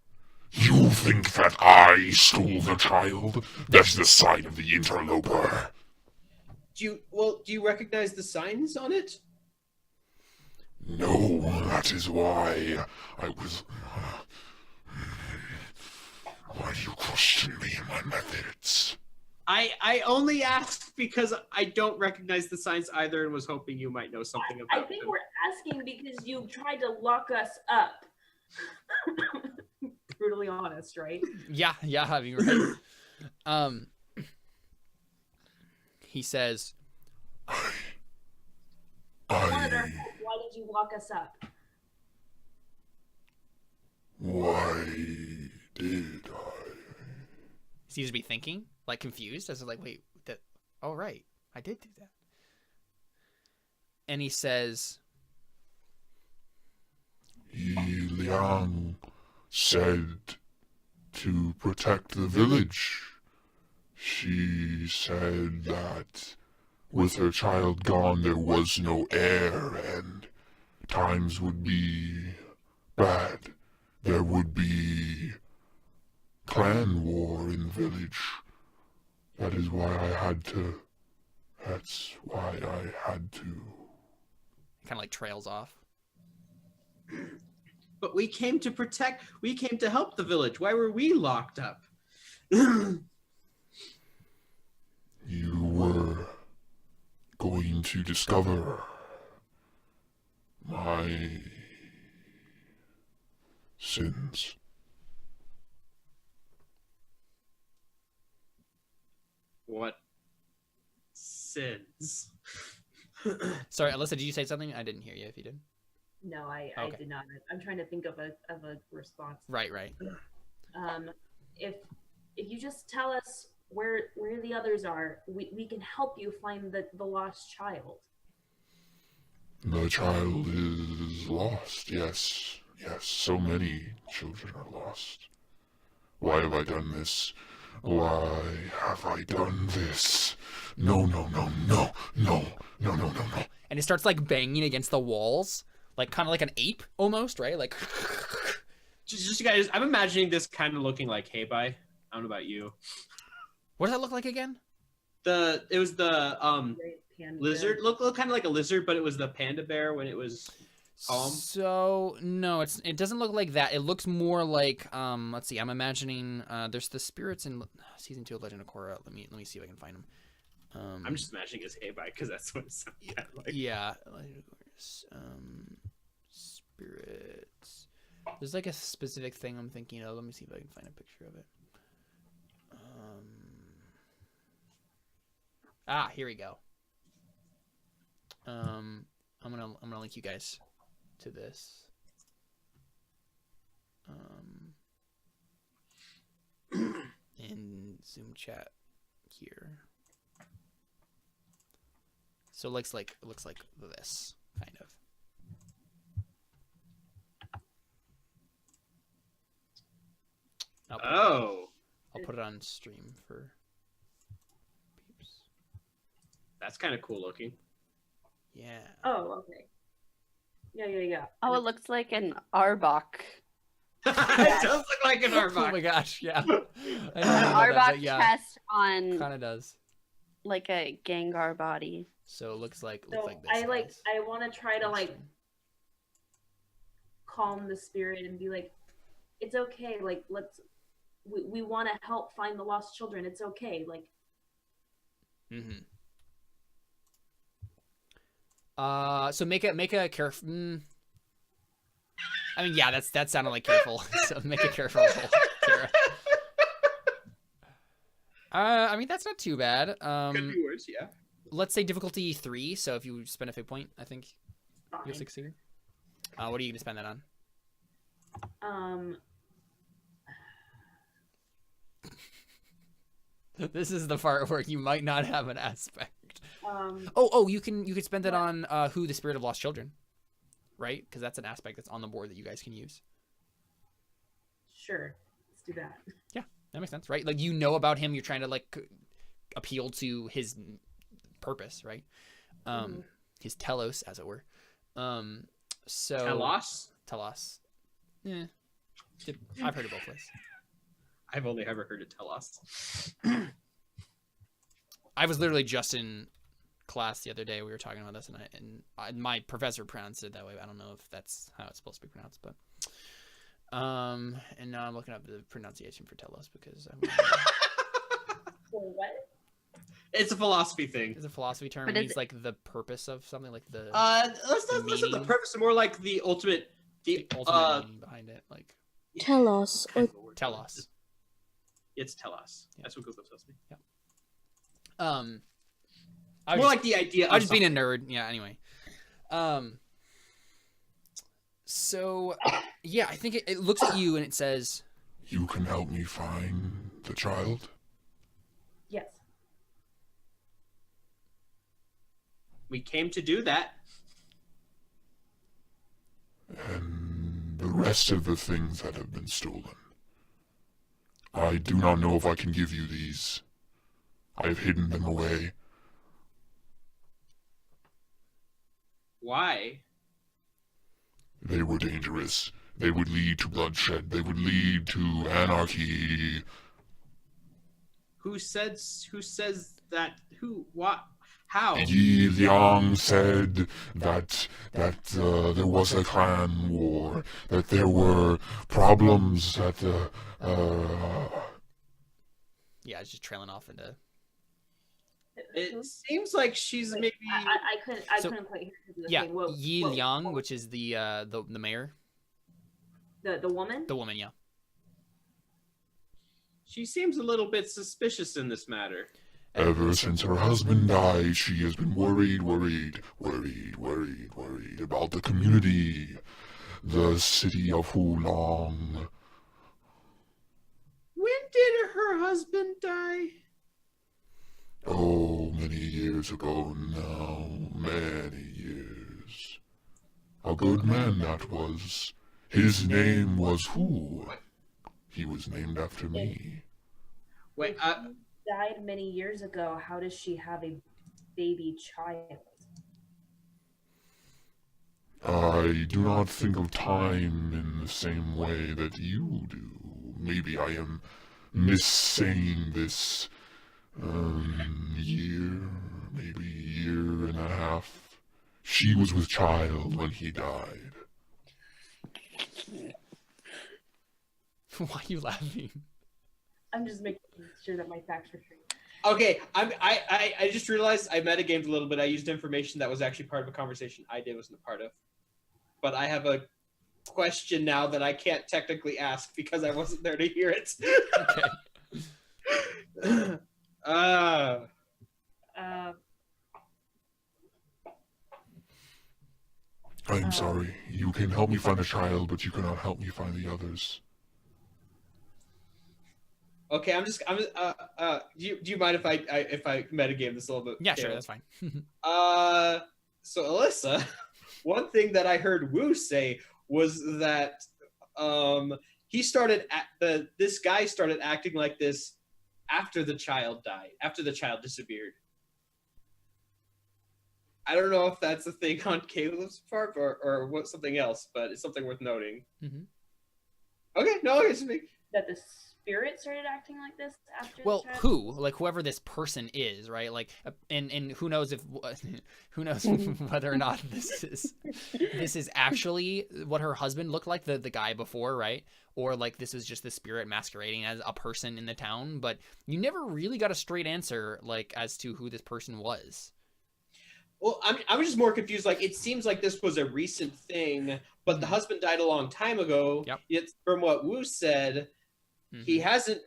You think that I stole the child? That's the sign of the interloper. Do you recognize the signs on it? No, that is why I was... Why do you question me in my methods? I only asked because I don't recognize the signs either, and was hoping you might know something about I think them. we're asking because you tried to lock us up. Brutally honest, right? yeah, I mean, right. He says, Why did you lock us up? Why did I? seems to be thinking, like confused, as if like, wait, that, oh right, I did do that. And he says, Yi Liang said to protect the village. She said that with her child gone there was no heir and times would be bad. There would be clan war in the village. That is why I had to. That's why I had to. kind of like trails off. But we came to help the village. Why were we locked up? You were going to discover my sins. What sins? Sorry, Alyssa, did you say something? I didn't hear you if you did. No, I Okay. did not. I'm trying to think of a response. Right. If you just tell us where the others are, we can help you find the lost child. The child is lost, yes. Yes, so many children are lost. Why have I done this? Why have I done this? No. And it starts like banging against the walls, like kind of like an ape almost, right? Like, just guys, I'm imagining this kind of looking like Hey Bye. I don't know about you. what does that look like again? It was the Panda. lizard. Look kind of like a lizard, but it was the panda bear when it was calm. So no, it doesn't look like that. It looks more like let's see. I'm imagining there's the spirits in season 2 of Legend of Korra. Let me see if I can find them. I'm just imagining it's Hey Bye because that's what it sounds kind of like. Yeah, spirits. There's like a specific thing I'm thinking of. Let me see if I can find a picture of it. Here we go. I'm gonna link you guys to this. In Zoom chat here. So it looks like this kind of. I'll put it on stream for peeps. That's kind of cool looking. Yeah. Oh, okay. Yeah. Oh, it looks like an Arbok. It does look like an Oh Arbok. my gosh, yeah. I didn't An think about that, Arbok but yeah, chest on kind of does. like a Gengar body. So it looks like So this. I guys. want to try to like Interesting. calm the spirit and be like, it's okay. Like we want to help find the lost children. It's okay. Like. Mm-hmm. So make a careful. I mean, yeah, that sounded like careful. So make a careful roll, Tara. I mean, that's not too bad. Could be worse, yeah. Let's say difficulty 3. So if you spend a fate point, I think you'll succeed. What are you gonna spend that on? This is the part where you might not have an aspect. You can spend it on who the spirit of lost children, right? Because that's an aspect that's on the board that you guys can use. Sure, let's do that. Yeah, that makes sense, right? Like you know about him, you're trying to like appeal to his purpose, right? His telos, as it were. So Telos. Yeah, I've heard it both ways. I've only ever heard it Telos. I was literally just in class the other day. We were talking about this, and my professor pronounced it that way. I don't know if that's how it's supposed to be pronounced, but and now I'm looking up the pronunciation for Telos because What? It's a philosophy thing. It's a philosophy term. But It means like the purpose of something, like the Let's not the purpose, more like the ultimate meaning behind it, like Telos or telos. It's Telos. That's what Google tells me. I More like the idea. I was just being a nerd. Yeah. Anyway. So, yeah, I think it looks at you and it says, You can help me find the child? Yes. We came to do that. And the rest of the things that have been stolen. I do not know if I can give you these. I have hidden them away. Why? They were dangerous. They would lead to bloodshed. They would lead to anarchy. Who says that? Who? What? How? Yi Liang said that there was a clan war, that there were problems, that yeah, it's just trailing off into. It seems like she's Wait, maybe. I couldn't So- quite hear. Yeah, Whoa, Yi whoa, Liang, whoa. which is the mayor, The woman. the woman. Yeah. She seems a little bit suspicious in this matter. ever since her husband died, she has been worried about the community, the city of Hulong. When did her husband die? Oh, many years ago now, many years. A good man that was. His name was Hu. He was named after me. Wait, Died many years ago. How does she have a baby child? I do not think of time in the same way that you do. Maybe I am missaying this year, maybe year and a half. She was with child when he died. Why are you laughing? I'm just making sure that my facts are true. okay, I just realized I metagamed a little bit. I used information that was actually part of a conversation I wasn't a part of. But I have a question now that I can't technically ask because I wasn't there to hear it. Okay. I'm sorry. You can help me find the child, but you cannot help me find the others. Okay, do you mind if I metagame this a little bit? Yeah, sure, that's fine. So Alyssa, one thing that I heard Wu say was that this guy started acting like this after the child died, after the child disappeared. I don't know if that's a thing on Caleb's part or what something else, but it's something worth noting. Mm-hmm. Okay, no, it's me. That the spirit started acting like this after. Well, whoever this person is, right? Like, and who knows who knows whether or not this is actually what her husband looked like, the guy before, right? Or like this is just the spirit masquerading as a person in the town. But you never really got a straight answer, like, as to who this person was. Well, I was just more confused. Like, it seems like this was a recent thing, but the husband died a long time ago. Yep. Yet, from what Wu said, he hasn't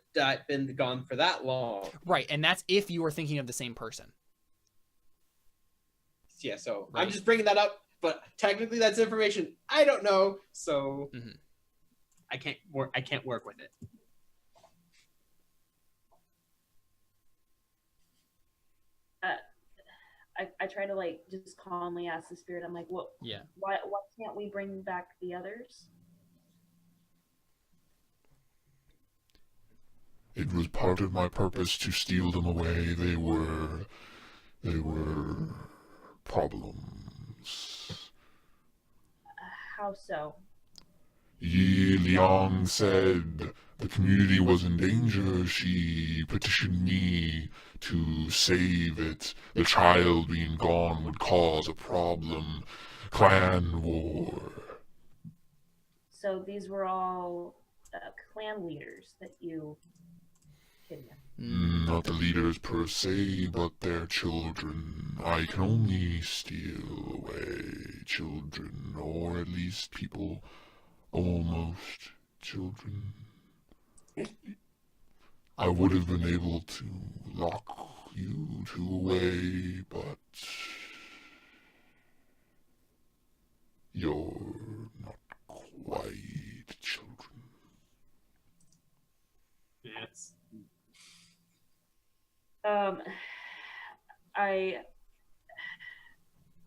been gone for that long. Right, and that's if you were thinking of the same person. Yeah, so right. I'm just bringing that up, but technically that's information I don't know, so I can't work with it. I try to like just calmly ask the spirit. I'm like, what? Yeah. Why can't we bring back the others? It was part of my purpose to steal them away. They were problems. How so? Yi Liang said the community was in danger. She petitioned me to save it. The child being gone would cause a problem. Clan war. So these were all clan leaders that you kidnapped? Not the leaders per se, but their children. I can only steal away children, or at least people almost children. I would have been able to lock you two away, but you're not quite children. Yes.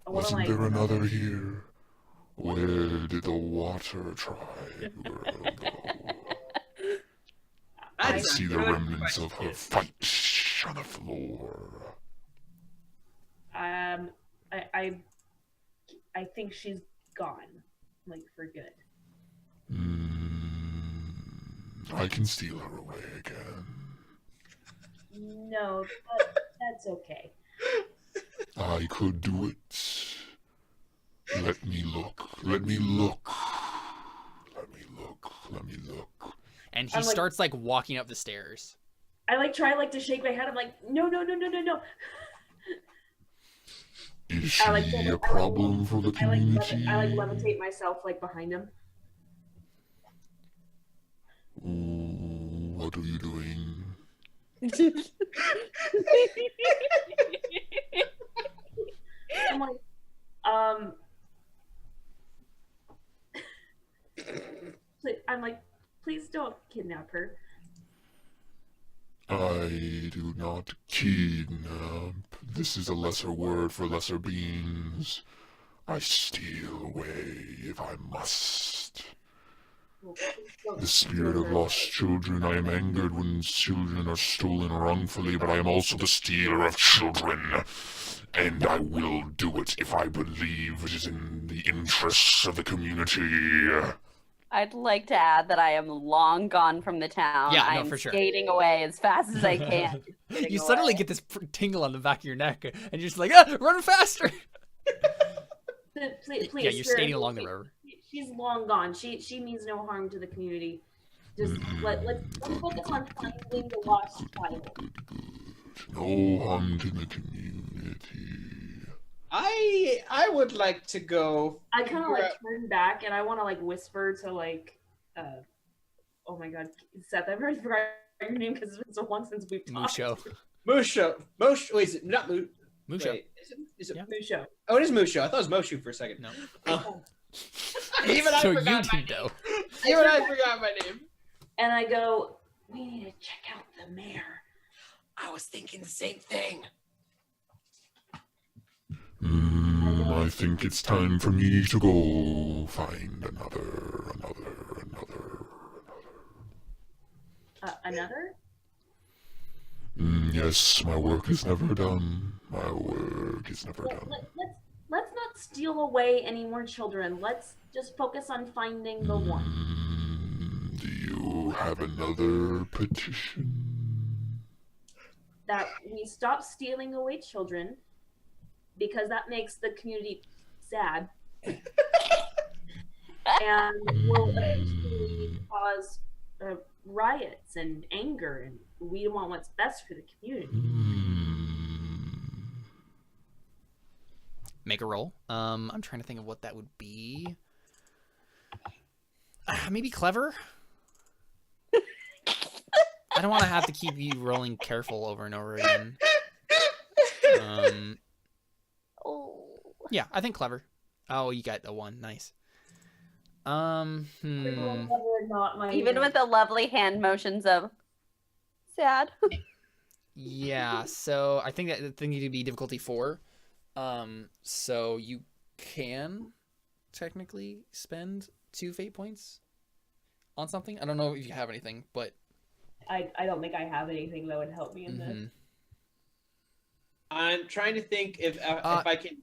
Wasn't there another here? Where did the water tribe girl go? I see the remnants of her fight on the floor. I think she's gone, like for good. I can steal her away again. No, that's okay. I could do it. Let me look. Let me look. Let me look. Let me look. And he starts like walking up the stairs. I like try like to shake my head. I'm like, no. Is she a problem for the community? I like levitate myself like behind him. What are you doing? I'm like, I'm like, please don't kidnap her. I do not kidnap. This is a lesser word for lesser beings. I steal away if I must. The spirit of lost children. I am angered when children are stolen wrongfully, but I am also the stealer of children. And I will do it if I believe it is in the interests of the community. I'd like to add that I am long gone from the town. Yeah, no, I'm for sure. skating away as fast as I can. You suddenly get this tingle on the back of your neck, and you're just like, run faster! Please, yeah, you're skating along the river. She's long gone. She means no harm to the community. Just let's focus on finding the lost child. No harm to the community. I would like to go. I kind of like turn back and I want to like whisper to like, oh my god, Seth, I've already forgotten your name because it's been so long since we've talked. Musho. Wait, is it not Musho? Musho. Is it yeah. Musho? Oh, it is Musho. I thought it was Moshu for a second. No. Even I forgot my name. Even I forgot my name. And I go, we need to check out the mayor. I was thinking the same thing. I think it's time for me to go find another. Another? Yes, my work is never done. My work is never done. steal away any more children. Let's just focus on finding the one. Do you have another petition? That we stop stealing away children, because that makes the community sad. And will eventually cause riots and anger, and we want what's best for the community. Make a roll. I'm trying to think of what that would be. Maybe clever? I don't want to have to keep you rolling careful over and over again. Yeah, I think clever. Oh, you got a 1. Nice. Even with the lovely hand motions of sad. Yeah, so I think that the thing needs to be difficulty 4. So you can technically spend 2 fate points on something. I don't know if you have anything, but I don't think I have anything that would help me in this. I'm trying to think if I can.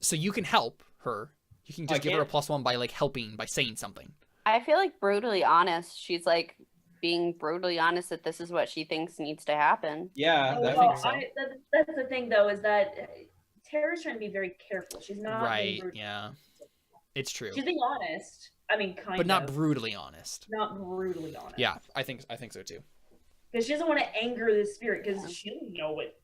So you can help her. You can just give her a +1 by like helping by saying something. I feel like brutally honest. She's like being brutally honest that this is what she thinks needs to happen. Yeah, I think so. That's the thing, though, is that Tara's trying to be very careful. She's not right. Yeah, it's true. She's being honest. I mean, kind of, but not brutally honest. Not brutally honest. Yeah, I think so too. Because she doesn't want to anger the spirit, because she doesn't know it.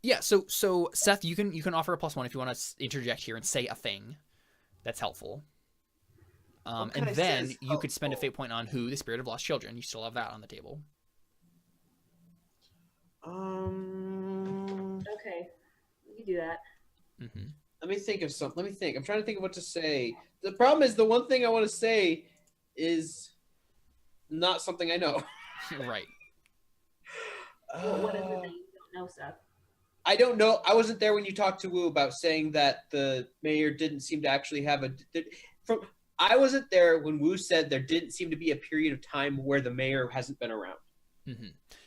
Yeah. So Seth, you can offer a +1 if you want to interject here and say a thing that's helpful. And then you could spend a fate point on who the spirit of lost children. You still have that on the table. Okay, we can do that. Let me think of something. Let me think. I'm trying to think of what to say. The problem is the one thing I want to say is not something I know. Right. What is it that you don't know, Seth? I don't know. I wasn't there when you talked to Wu about saying that the mayor didn't seem to actually have I wasn't there when Wu said there didn't seem to be a period of time where the mayor hasn't been around.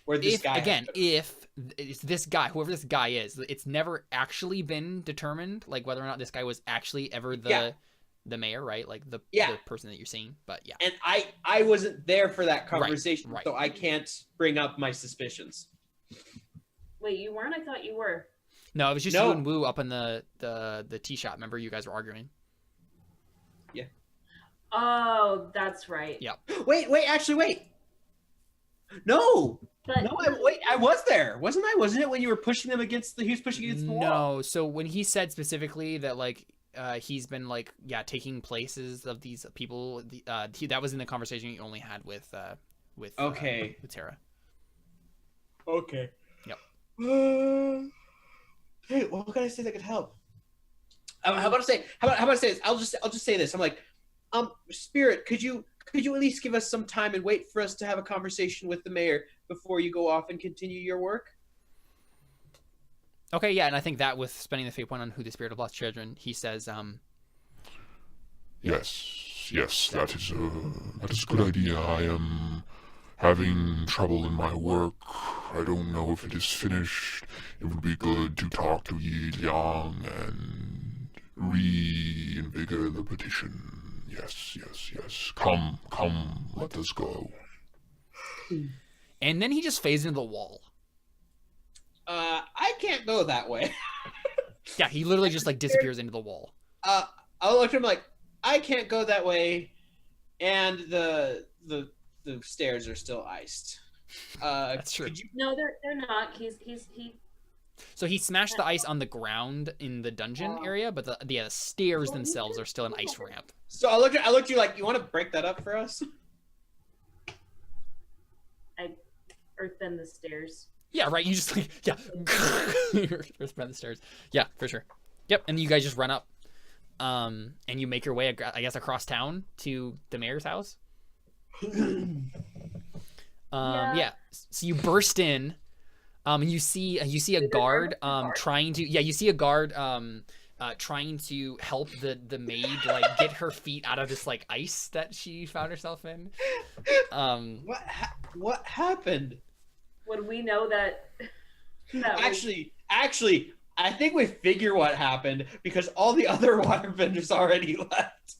Where this guy if it's this guy, whoever this guy is, it's never actually been determined, like whether or not this guy was actually ever the mayor, right? Like the person that you're seeing. But yeah. And I wasn't there for that conversation, right. So I can't bring up my suspicions. Wait, you weren't? I thought you were. No, it was just you and Wu up in the tea shop. Remember, you guys were arguing. Yeah. Oh, that's right. Yeah. Wait. No. But no, I was there, wasn't I? Wasn't it when you were pushing them against he was pushing against the wall? No. So when he said specifically that like he's been like taking places of these people, that was in the conversation you only had with Tara. Okay. Yep. Hey, what can I say that could help? How about I say this? I'll just say this. I'm like, Spirit, could you at least give us some time and wait for us to have a conversation with the mayor before you go off and continue your work? Okay, yeah, and I think that with spending the fate point on who the spirit of lost children, he says, Yes, that is a good idea. I am having trouble in my work. I don't know if it is finished. It would be good to talk to Yi Liang and reinvigorate the petition. Yes. Come, let us go. And then he just fades into the wall. I can't go that way. Yeah, he literally just like disappears into the wall. I'll look at him like, I can't go that way, and the stairs are still iced. That's true. No, they're not. So he smashed the ice on the ground in the dungeon area, but the stairs themselves are still an ice ramp. So I looked at you like, you want to break that up for us? I earthbend the stairs. Yeah, right. You just like earthbend the stairs. Yeah, for sure. Yep, and you guys just run up, and you make your way, I guess, across town to the mayor's house. Yeah. So you burst in. And you see a guard trying to help the maid like get her feet out of this like ice that she found herself in. What happened? Would we know that Actually, I think we figure what happened because all the other waterbenders already left.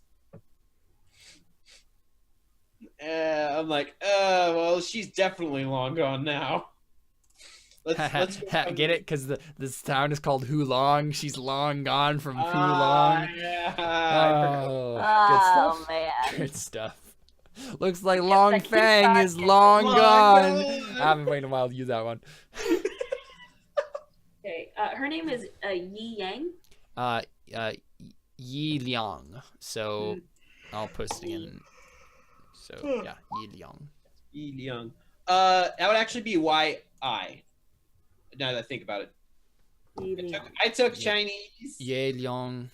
I'm like, well, she's definitely long gone now. Let's get it? Because this town is called Hulong. She's long gone from Hulong. Yeah. Oh, good stuff. Man. Good stuff. Looks like Long that keeps Fang is talking. long Long gone. gone. I haven't waited a while to use that one. Okay. Her name is Yi Yang. Yi Liang. So I'll post it again. So yeah, Yi Liang. Yi Liang. That would actually be Y-I. Now that I think about it. Yi Liang. I took Chinese. Yi Liang.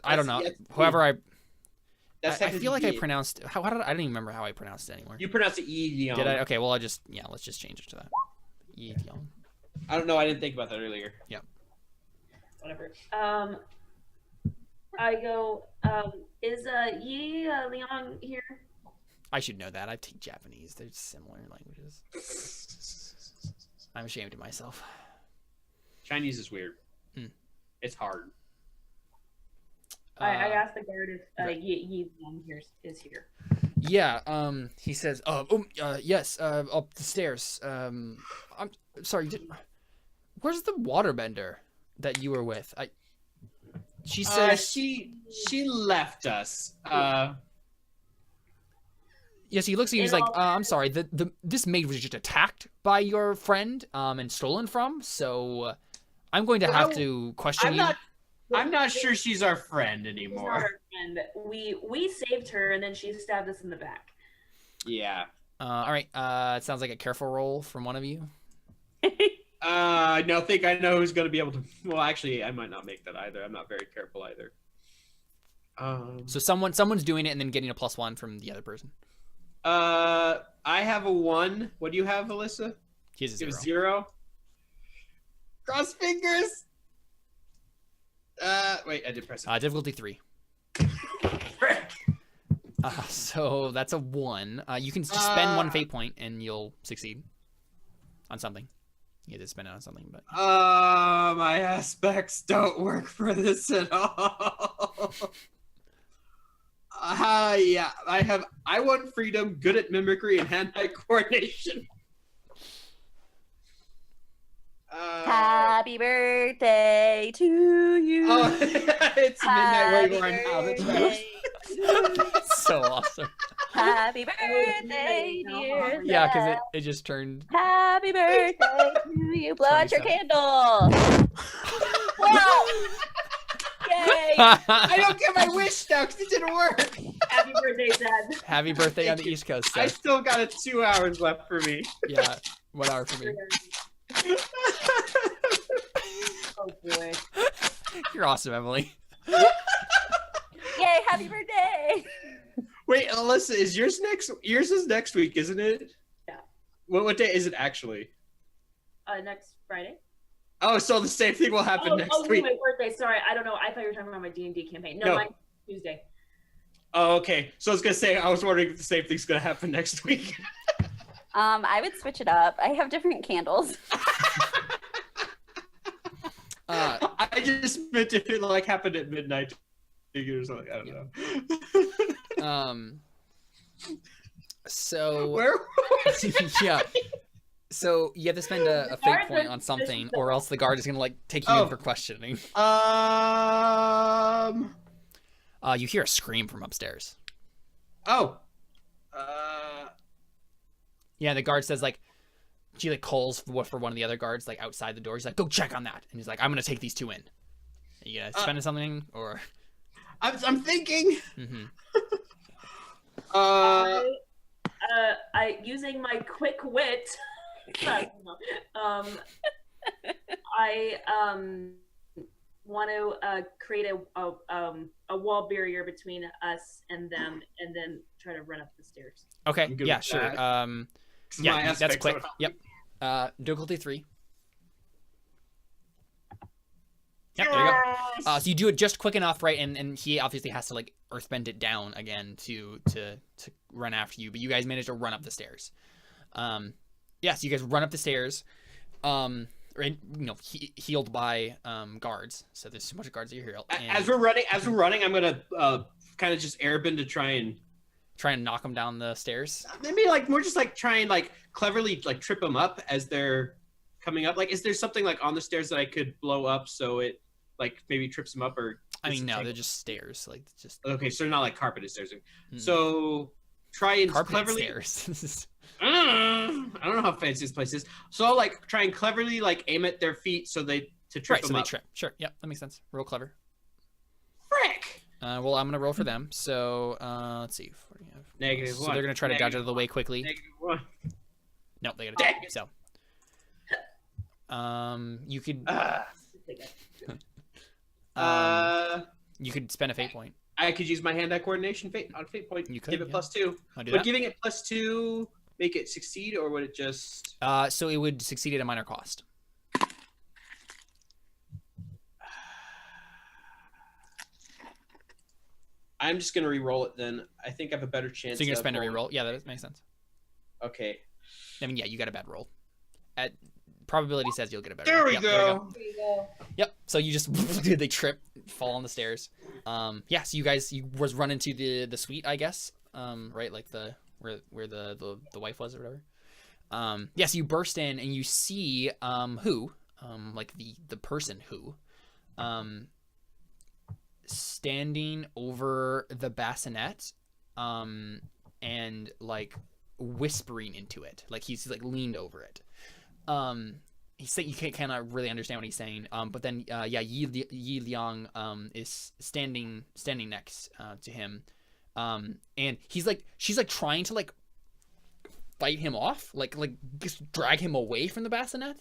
I don't know. That's- Whoever I That's feel like I Yi. pronounced. How did I don't even remember how I pronounced it anymore. You pronounce it Yi Liang. Did I? Okay. Well, let's just change it to that. Yi Liang. I don't know. I didn't think about that earlier. Whatever. I go. Is Yi Liang here? I should know that. I take Japanese. They're similar languages. I'm ashamed of myself. Chinese is weird. Hmm. It's hard. I asked the guard if right. Yi Liang is here. Yeah. He says, yes. Up the stairs. I'm sorry. Where's the waterbender that you were with? She says She left us. Yes, he looks at you. He's like, I'm sorry. This maid was just attacked by your friend, and stolen from. So, I'm going to have to question you. I'm not sure she's our friend She's not anymore. our friend. We saved her and then she stabbed us in the back. Yeah. All right. It sounds like a careful roll from one of you. I don't think I know who's going to be able to. Well, actually, I might not make that either. I'm not very careful either. So someone's doing it and then getting a +1 from the other person. I have a 1. What do you have, Alyssa? He has a You 0. have 0. Cross fingers. Wait, I did press it. Difficulty 3. Frick. So that's a 1. You can just spend 1 fate point and you'll succeed on something. You did spend it on something, but My aspects don't work for this at all. Yeah, I want freedom, good at mimicry, and hand-eye coordination. Happy birthday to you. Oh, it's midnight where you are now. That's right. so awesome. Happy birthday, dear. Yeah, because it just turned. Happy birthday to you. Blow out your 27. candle. Wow. Yay. I don't get my wish now because it didn't work. Happy birthday, Dad. Happy birthday on the East Coast, I Seth. still got 2 hours left for me. Yeah, 1 hour for me. Oh boy. You're awesome, Emily. Yay, happy birthday. Wait, Alyssa, is yours next? Yours is next week, isn't it? Yeah. What day is it actually? Next Friday. Oh, so the same thing will happen next week. My birthday. Sorry, I don't know. I thought you were talking about my D&D campaign. No, No. mine's Tuesday. Oh, okay. So I was gonna say, I was wondering if the same thing's gonna happen next week. I would switch it up. I have different candles. I just meant if it like happened at midnight or something. I don't know. So Where? yeah. So you have to spend a fate guard point is- on this something, is the- or else the guard is gonna like take you Oh. in for questioning. You hear a scream from upstairs. Oh. Yeah, the guard says like, she like calls for one of the other guards like outside the door. He's like, "Go check on that," and he's like, "I'm gonna take these 2 in." Are you gonna spend something or? I'm thinking. Mm-hmm. I using my quick wit. I want to create a wall barrier between us and them, and then try to run up the stairs. Okay. I'm good Yeah. with Sure. that. My Yeah. That's aspects quick. are- Yep. Difficulty 3. Yep. There you go. So you do it just quick enough, right? And he obviously has to like earthbend it down again to run after you, but you guys managed to run up the stairs. Yeah, so you guys run up the stairs. healed by guards. So there's so much guards that you're here. As we're running, I'm gonna kind of just airbend to try and knock them down the stairs. Maybe like more just like try and like cleverly like trip them up as they're coming up. Like, is there something like on the stairs that I could blow up so it like maybe trips them up? Or I mean, no, they're just stairs. Like just okay, so they're not like carpeted stairs. So try and carpeted cleverly stairs. I don't know how fancy this place is. So I'll like try and cleverly like aim at their feet so they to trip them up. They trip. Sure, yep, that makes sense. Roll clever. Frick. Well, I'm gonna roll for them. So let's see. What do you have? -1. So they're gonna try to dodge out of the way quickly. -1. Nope, they gotta Dang do it. So you could you could spend a fate point. I could use my hand-eye coordination on fate point. You could give it +2. I'll do Would that. giving it +2 make it succeed, or would it just? So it would succeed at a minor cost. I'm just gonna re-roll it then. I think I have a better chance. So you're gonna spend a re-roll? Yeah, that makes sense. Okay. I mean, yeah, you got a bad roll. At probability says you'll get a better. There roll. we Yep, go. There you go. Yep. So you just they trip, fall on the stairs. Yeah. So you was run into the suite, I guess. Right, like the where the wife was or whatever. Yeah. So you burst in and you see who like the person who standing over the bassinet and like whispering into it, like he's like leaned over it. He's saying you cannot really understand what he's saying. But then Yi Liang is standing next to him, and she's like trying to like fight him off, like just drag him away from the bassinet.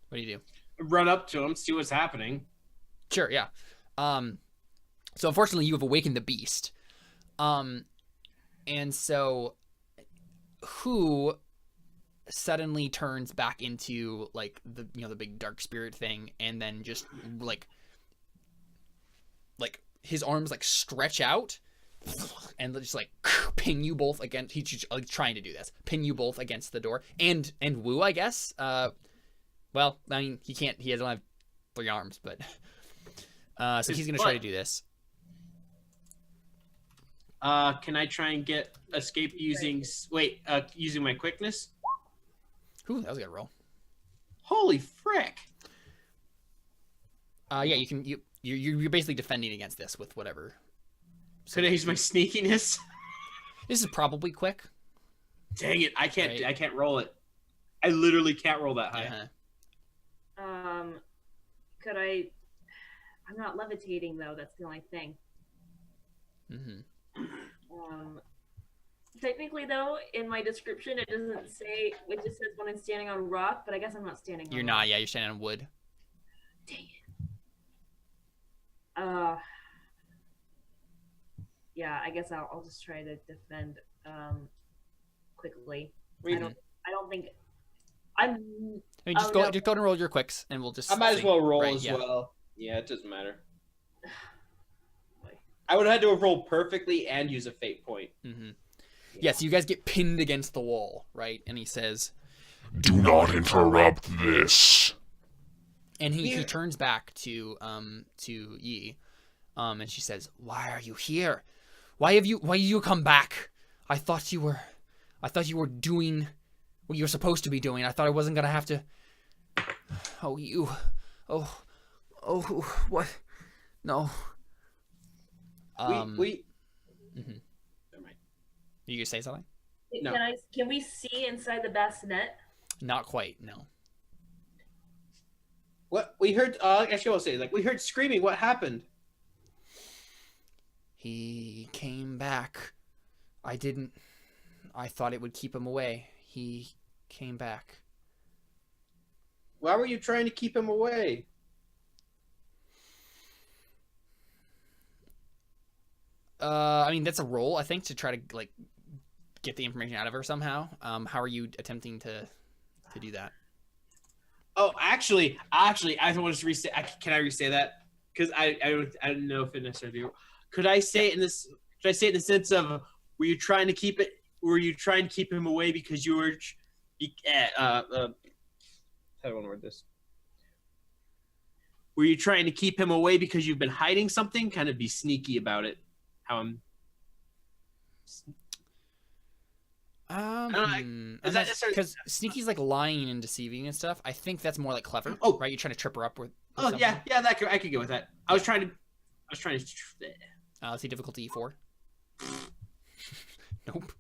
What do you do? Run up to him, see what's happening. Sure, yeah. So unfortunately, you have awakened the beast. And so who suddenly turns back into like the the big dark spirit thing, and then just like his arms like stretch out and just like pin you both against. He's like trying to do this, pin you both against the door, and Wu, I guess. Well, I mean, he can't. He doesn't have 3 arms, but so he's gonna try to do this. Can I try and get escape using using my quickness? Ooh, that was a good roll. Holy frick! Yeah, you can. You're basically defending against this with whatever. Could I use my sneakiness? This is probably quick. Dang it! I can't. Right. I can't roll it. I literally can't roll that high. Uh-huh. Could I? I'm not levitating though. That's the only thing. Mm-hmm. Technically, though, in my description, it doesn't say. It just says when I'm standing on rock, but I guess I'm not standing. You're on not. rock. Yeah, you're standing on wood. Dang it. Yeah, I guess I'll just try to defend quickly. I don't think I'm. I mean, just go and roll your quicks, and we'll just. I might as well roll right, as yeah. well. Yeah, it doesn't matter. I would have had to have rolled perfectly and use a fate point. Mm-hmm. Yeah, so you guys get pinned against the wall, right? And he says, "Do not interrupt this." And he turns back to Yi, and she says, "Why are you here? Why did you come back? I thought you were doing what you were supposed to be doing. I thought I wasn't gonna have to." What? No. We. Mm-hmm. Never mind. You gonna say something? No. Can we see inside the bassinet? Not quite. No. What we heard? Actually, I'll say we heard screaming. What happened? He came back. I thought it would keep him away. He came back. Why were you trying to keep him away? I mean, that's a roll, I think, to try to like get the information out of her somehow. How are you attempting to do that? Oh, actually, I want to resay. Can I resay that? Because I don't know if it necessarily. Could I say it in this? Should I say it in the sense of were you trying to keep him away because you were? how do I want to word this? Were you trying to keep him away because you've been hiding something? Kind of be sneaky about it. How I'm. Because sneaky's like lying and deceiving and stuff. I think that's more like clever. Oh, right. You're trying to trip her up with. Oh something. yeah, I could go with that. I was trying to. Let's see, difficulty 4. Nope.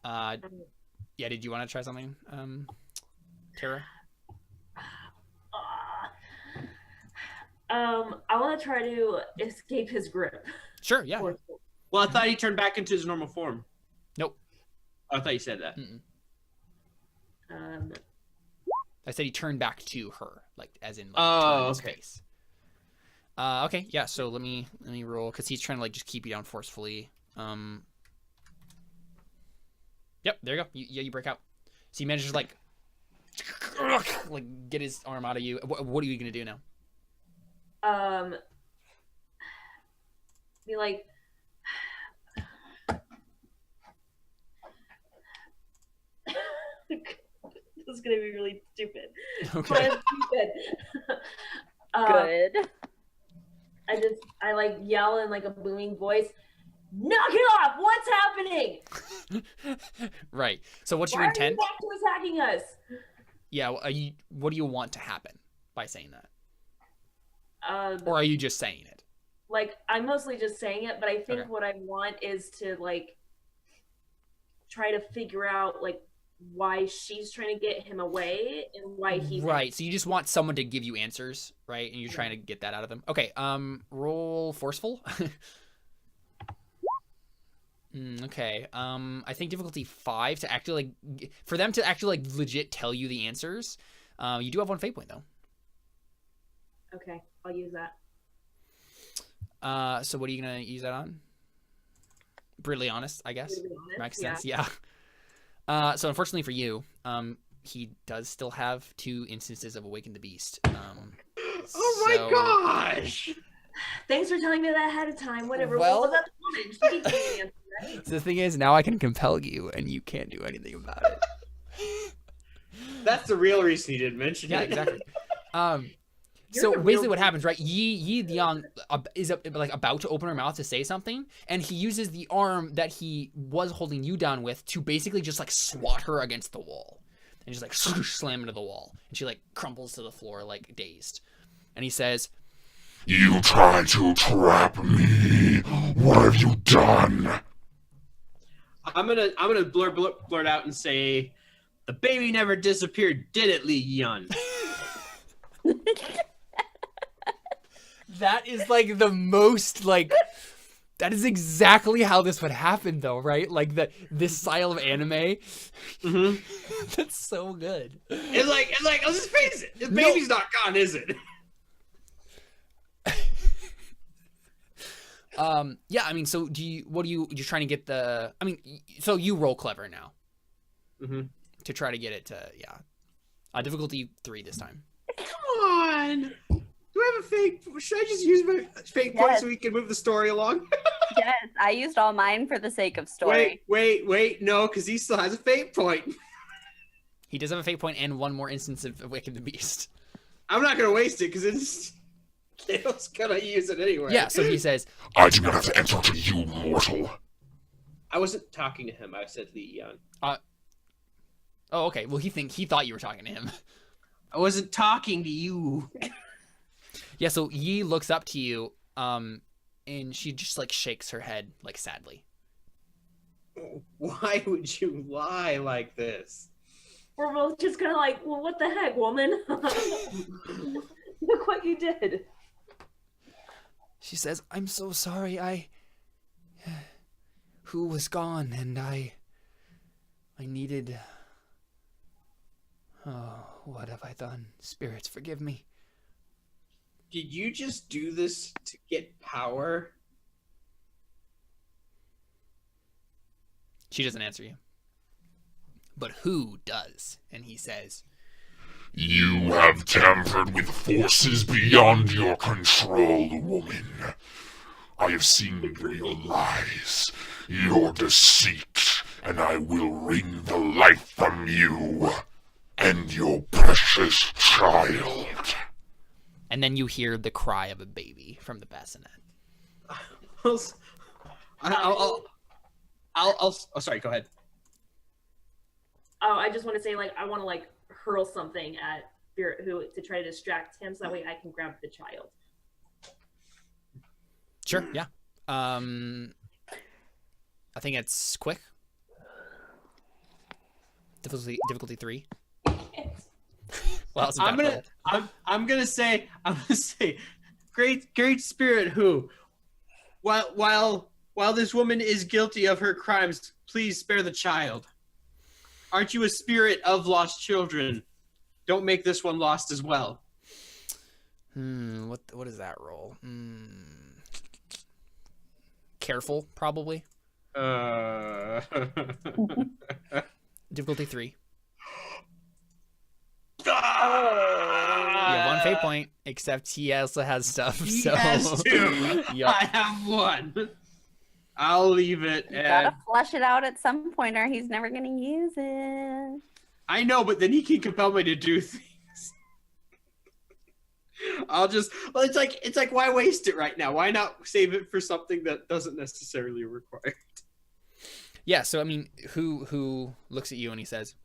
Yeah. Did you want to try something, Tara? I want to try to escape his grip. Sure. Yeah. Well, I thought he turned back into his normal form. Nope. Oh, I thought you said that. I said he turned back to her, like as in like turn his okay. face. Okay, yeah. So let me roll because he's trying to like just keep you down forcefully. Yep, there you go. You break out. So he manages to like get his arm out of you. What are you gonna do now? Be like. This is gonna be really stupid. Okay. Good. I like yell in like a booming voice. Knock it off! What's happening? Right. So what's Why your intent? Are you back to attacking us? Yeah. What do you want to happen by saying that? Or are you just saying it? Like I'm mostly just saying it, but I think Okay. what I want is to like try to figure out like why she's trying to get him away and why he's right. So you just want someone to give you answers, right? And you're trying to get that out of them. Okay. Roll forceful. Okay. I think difficulty 5 to actually like for them to actually like legit tell you the answers. You do have 1 fate point though. Okay, I'll use that. So what are you gonna use that on? Brutally honest, I guess. Makes sense. Yeah. So unfortunately for you, he does still have 2 instances of Awaken the Beast. Oh my gosh! Thanks for telling me that ahead of time. Whatever. Well, That's fine. She needs the answer, right? So the thing is, now I can compel you, and you can't do anything about it. That's the real reason you didn't mention Yeah, it. exactly. You're So the basically real what happens, right? Yi Liang is like about to open her mouth to say something, and he uses the arm that he was holding you down with to basically just like swat her against the wall. And just like slam into the wall. And she like crumbles to the floor like dazed. And he says, You tried to trap me. What have you done? I'm gonna blurt out and say, the baby never disappeared, did it, Li Yan? that is like the most like that is exactly how this would happen though, right? Like this style of anime. Mm-hmm. That's so good. It's like, let's just face it. The baby's not gone, is it? Yeah, I mean, so you're trying to get so you roll clever now. Mm-hmm. To try to get it to, yeah. Difficulty 3 this time. Come on. Do I have a fake? Should I just use my fake point so we can move the story along? Yes, I used all mine for the sake of story. Wait. No, because he still has a fake point. He does have a fate point and 1 more instance of Awaken the Beast. I'm not going to waste it because Kale's going to use it anyway. Yeah, so he says, I do not have to answer to you, mortal. I wasn't talking to him. I said Li Yan. oh, okay. Well, he thought you were talking to him. I wasn't talking to you. Yeah, so Yi looks up to you, and she just like shakes her head like sadly. Why would you lie like this? We're both just kind of like, well, what the heck, woman? Look what you did. She says, I'm so sorry. Who was gone, and I needed... Oh, what have I done? Spirits, forgive me. Did you just do this to get power? She doesn't answer you. But who does? And he says, You have tampered with forces beyond your control, woman. I have seen your lies, your deceit, and I will wring the life from you and your precious child. And then you hear the cry of a baby from the bassinet. Oh, sorry, go ahead. Oh, I just want to say, like, I want to, like, hurl something at Spirit Who to try to distract him so that way I can grab the child. Sure, yeah. I think it's quick. Difficulty 3. Well, I'm gonna say, great Spirit Who, while this woman is guilty of her crimes, please spare the child. Aren't you a spirit of lost children? Don't make this one lost as well. What is that roll? Careful, probably. Difficulty 3. You have 1 fate point, except he also has stuff. He so has 2. Yep. I have 1. I'll leave it. You gotta flush it out at some point, or he's never gonna use it. I know, but then he can compel me to do things. It's like, why waste it right now? Why not save it for something that doesn't necessarily require it? Yeah, so I mean, who looks at you and he says,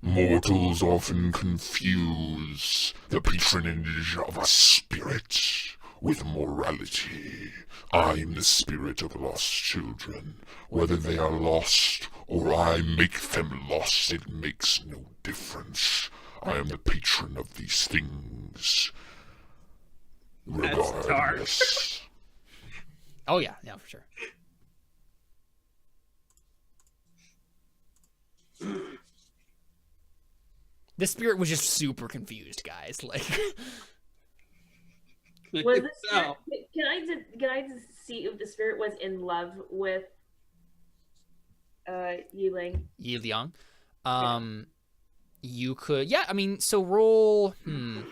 Mortals often confuse the patronage of a spirit with morality. I'm the spirit of lost children. Whether they are lost or I make them lost, it makes no difference. I am the patron of these things. Regardless. oh yeah, for sure. The spirit was just super confused, guys. Like, Was the spirit, can I just see if the spirit was in love with Yiling? Yi Liang. You could, yeah, I mean, so roll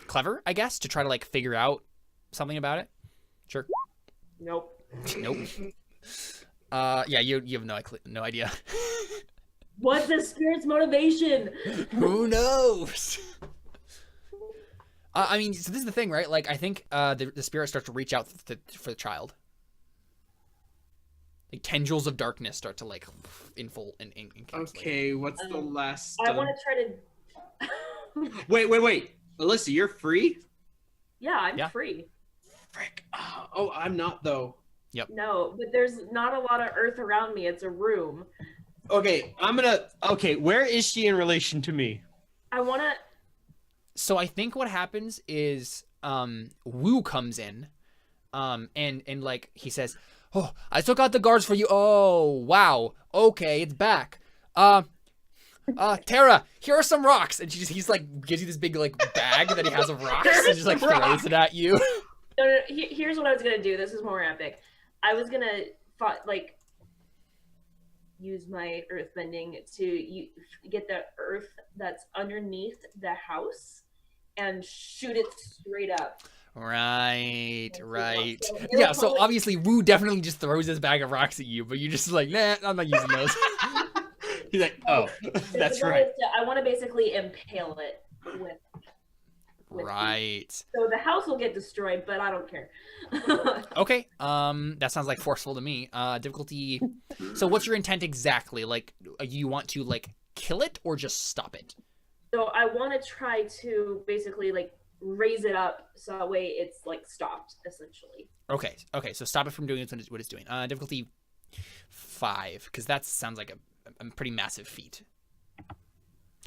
clever, I guess, to try to like figure out something about it. Sure. Nope. Yeah, you have no idea. What's the spirit's motivation? Who knows? I mean, so this is the thing, right? Like, I think the spirit starts to reach out for the child. Like tendrils of darkness start to like encapsulate. Okay, what's the last? I want to try to. Wait, Alyssa, you're free? Yeah, I'm free. Frick. Oh, I'm not though. Yep. No, but there's not a lot of earth around me. It's a room. Okay, where is she in relation to me? I want to. So I think what happens is Wu comes in and like he says, "Oh, I took out the guards for you." Oh, wow. Okay, it's back. Tara, here are some rocks. And he's like gives you this big like bag that he has of rocks and just like throws it at you. No. Here's what I was gonna do. This is more epic. I was gonna use my earth bending to get the earth that's underneath the house and shoot it straight up. Right. Yeah, so obviously Wu definitely just throws this bag of rocks at you, but you're just like, nah, I'm not using those. He's like, oh, that's right. I want to basically impale it with right. So the house will get destroyed, but I don't care. Okay. That sounds like forceful to me. Difficulty. So what's your intent exactly? Like, you want to like kill it or just stop it? So I want to try to basically like raise it up so that way it's like stopped essentially. Okay. So stop it from doing what it's doing. Difficulty 5, because that sounds like a pretty massive feat.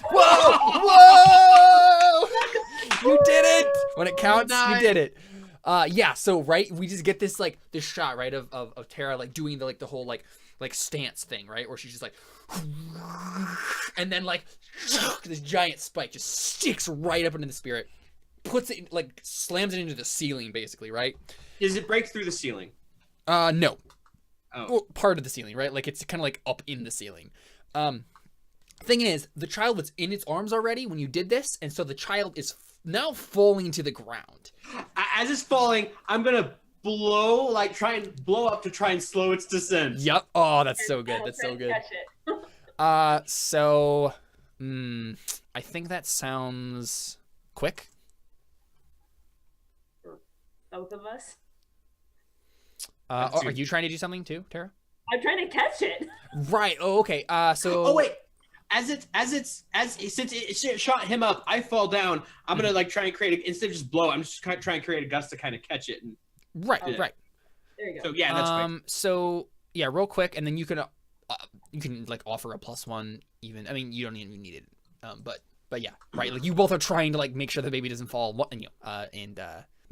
Whoa! You did it! When it counts, you did it. Yeah, so right, we just get this like this shot, right, of Tara like doing the whole like stance thing, right? Where she's just like, and then like this giant spike just sticks right up into the spirit, puts it like slams it into the ceiling basically, right? Does it break through the ceiling? No. Oh. Well, part of the ceiling, right? Like it's kind of like up in the ceiling. Thing is, the child was in its arms already when you did this, and so the child is now falling to the ground. As it's falling, I'm gonna blow, like try and blow up to try and slow its descent. Yep. Oh, that's so good. That's so good. So, I think that sounds quick. For both of us. Are you trying to do something too, Tara? I'm trying to catch it. Right. Oh, okay. So. Oh wait. Since it shot him up, I fall down. I'm gonna like try and create instead of just blow. I'm just trying to create a gust to kind of catch it. And right. right. There you So go. yeah, that's quick. So yeah, real quick, and then you can like offer a +1 even. I mean, you don't even need it. But yeah, right. Like you both are trying to like make sure the baby doesn't fall. And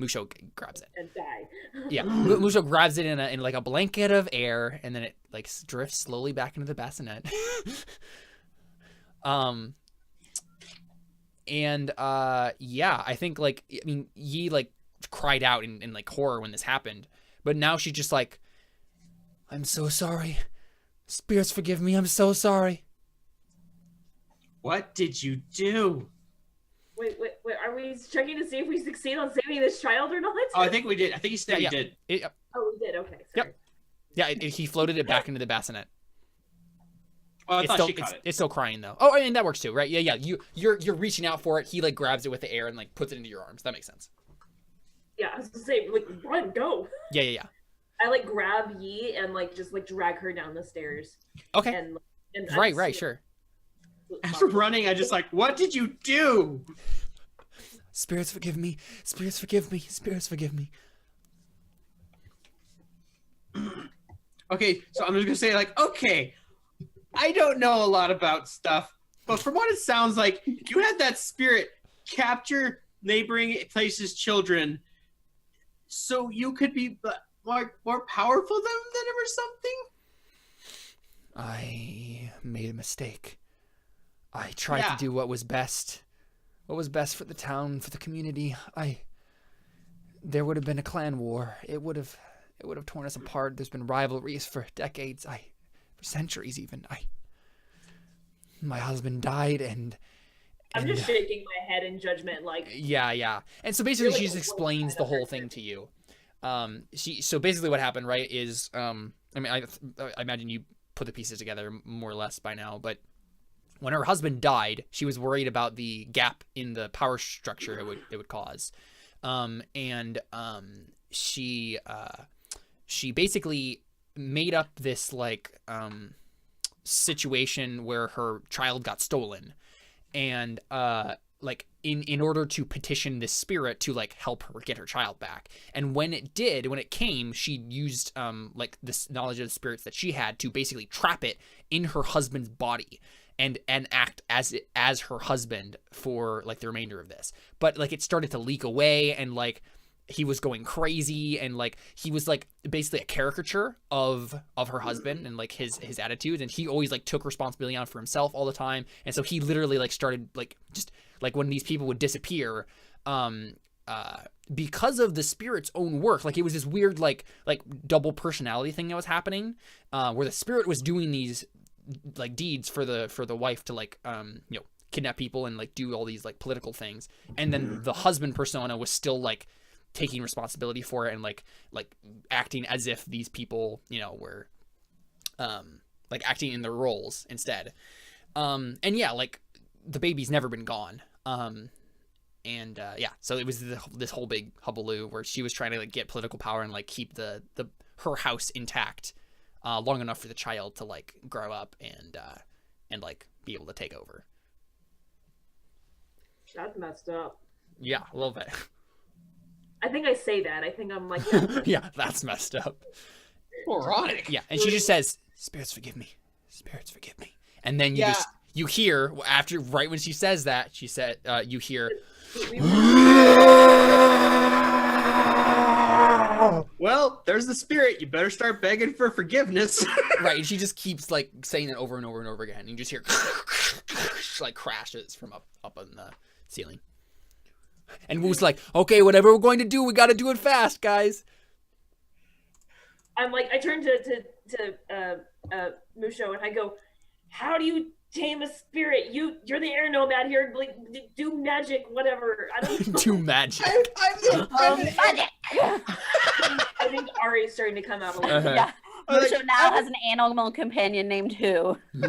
Musho grabs it. And die. Yeah, Musho grabs it in like a blanket of air, and then it like drifts slowly back into the bassinet. Yeah, I think like, I mean, Yi like cried out in like horror when this happened, but now she's just like, I'm so sorry. Spirits forgive me. I'm so sorry. What did you do? Wait, are we checking to see if we succeed on saving this child or not? Oh, I think we did. I think he said he did. Oh, we did. Okay. Sorry. Yep. Yeah, he floated it back into the bassinet. Oh, I thought she caught it. It's still crying though. Oh, I mean that works too, right? Yeah. You're reaching out for it. He like grabs it with the air and like puts it into your arms. That makes sense. Yeah, I was gonna say like run, go. Yeah. I like grab Yi and like just like drag her down the stairs. Okay. And right, sure. After running, I just like, what did you do? Spirits forgive me. Spirits forgive me. Spirits forgive me. Okay, so I'm just gonna say like, okay, I don't know a lot about stuff, but from what it sounds like, you had that spirit capture neighboring places' children, so you could be more powerful than them or something. I made a mistake. I tried to do what was best. What was best for the town, for the community. There would have been a clan war. It would have torn us apart. There's been rivalries for decades. For centuries even. My husband died and I'm just shaking my head in judgment, like. Yeah. And so basically, she just explains the whole thing to you. So basically, what happened, right, is I mean, I imagine you put the pieces together more or less by now, but when her husband died, she was worried about the gap in the power structure it would cause, she basically made up this like situation where her child got stolen, and like in order to petition this spirit to like help her get her child back. And when it came, she used like this knowledge of the spirits that she had to basically trap it in her husband's body and act as her husband for like the remainder of this. But like it started to leak away, and like he was going crazy, and like he was like basically a caricature of her husband and like his attitudes, and he always like took responsibility on for himself all the time. And so he literally like started like just like when these people would disappear, because of the spirit's own work, like it was this weird like double personality thing that was happening, where the spirit was doing these like deeds for the wife to like kidnap people and like do all these like political things, and then the husband persona was still like taking responsibility for it and like acting as if these people were like acting in their roles instead. And yeah, like the baby's never been gone. So it was this whole big hullabaloo where she was trying to like get political power and like keep her house intact long enough for the child to like grow up and like be able to take over. That's messed up. Yeah, a little bit. I think I say that. I think I'm like, yeah, that's messed up. Moronic. Yeah, and she just says, "Spirits forgive me. Spirits forgive me." And then you hear after, right when she says that, she said, you hear, well, there's the spirit. You better start begging for forgiveness. right, and she just keeps like saying it over and over and over again. And you just hear like crashes from up on the ceiling. And Wu's like, okay, whatever we're going to do, we got to do it fast, guys. I'm like, I turn to Musho and I go, how do you tame a spirit? You're the air nomad here. Like, do magic, whatever. I don't know. Do magic. I'm the I think Ari's starting to come out a little bit. Yeah. Like, Musho now has an animal companion named Who. I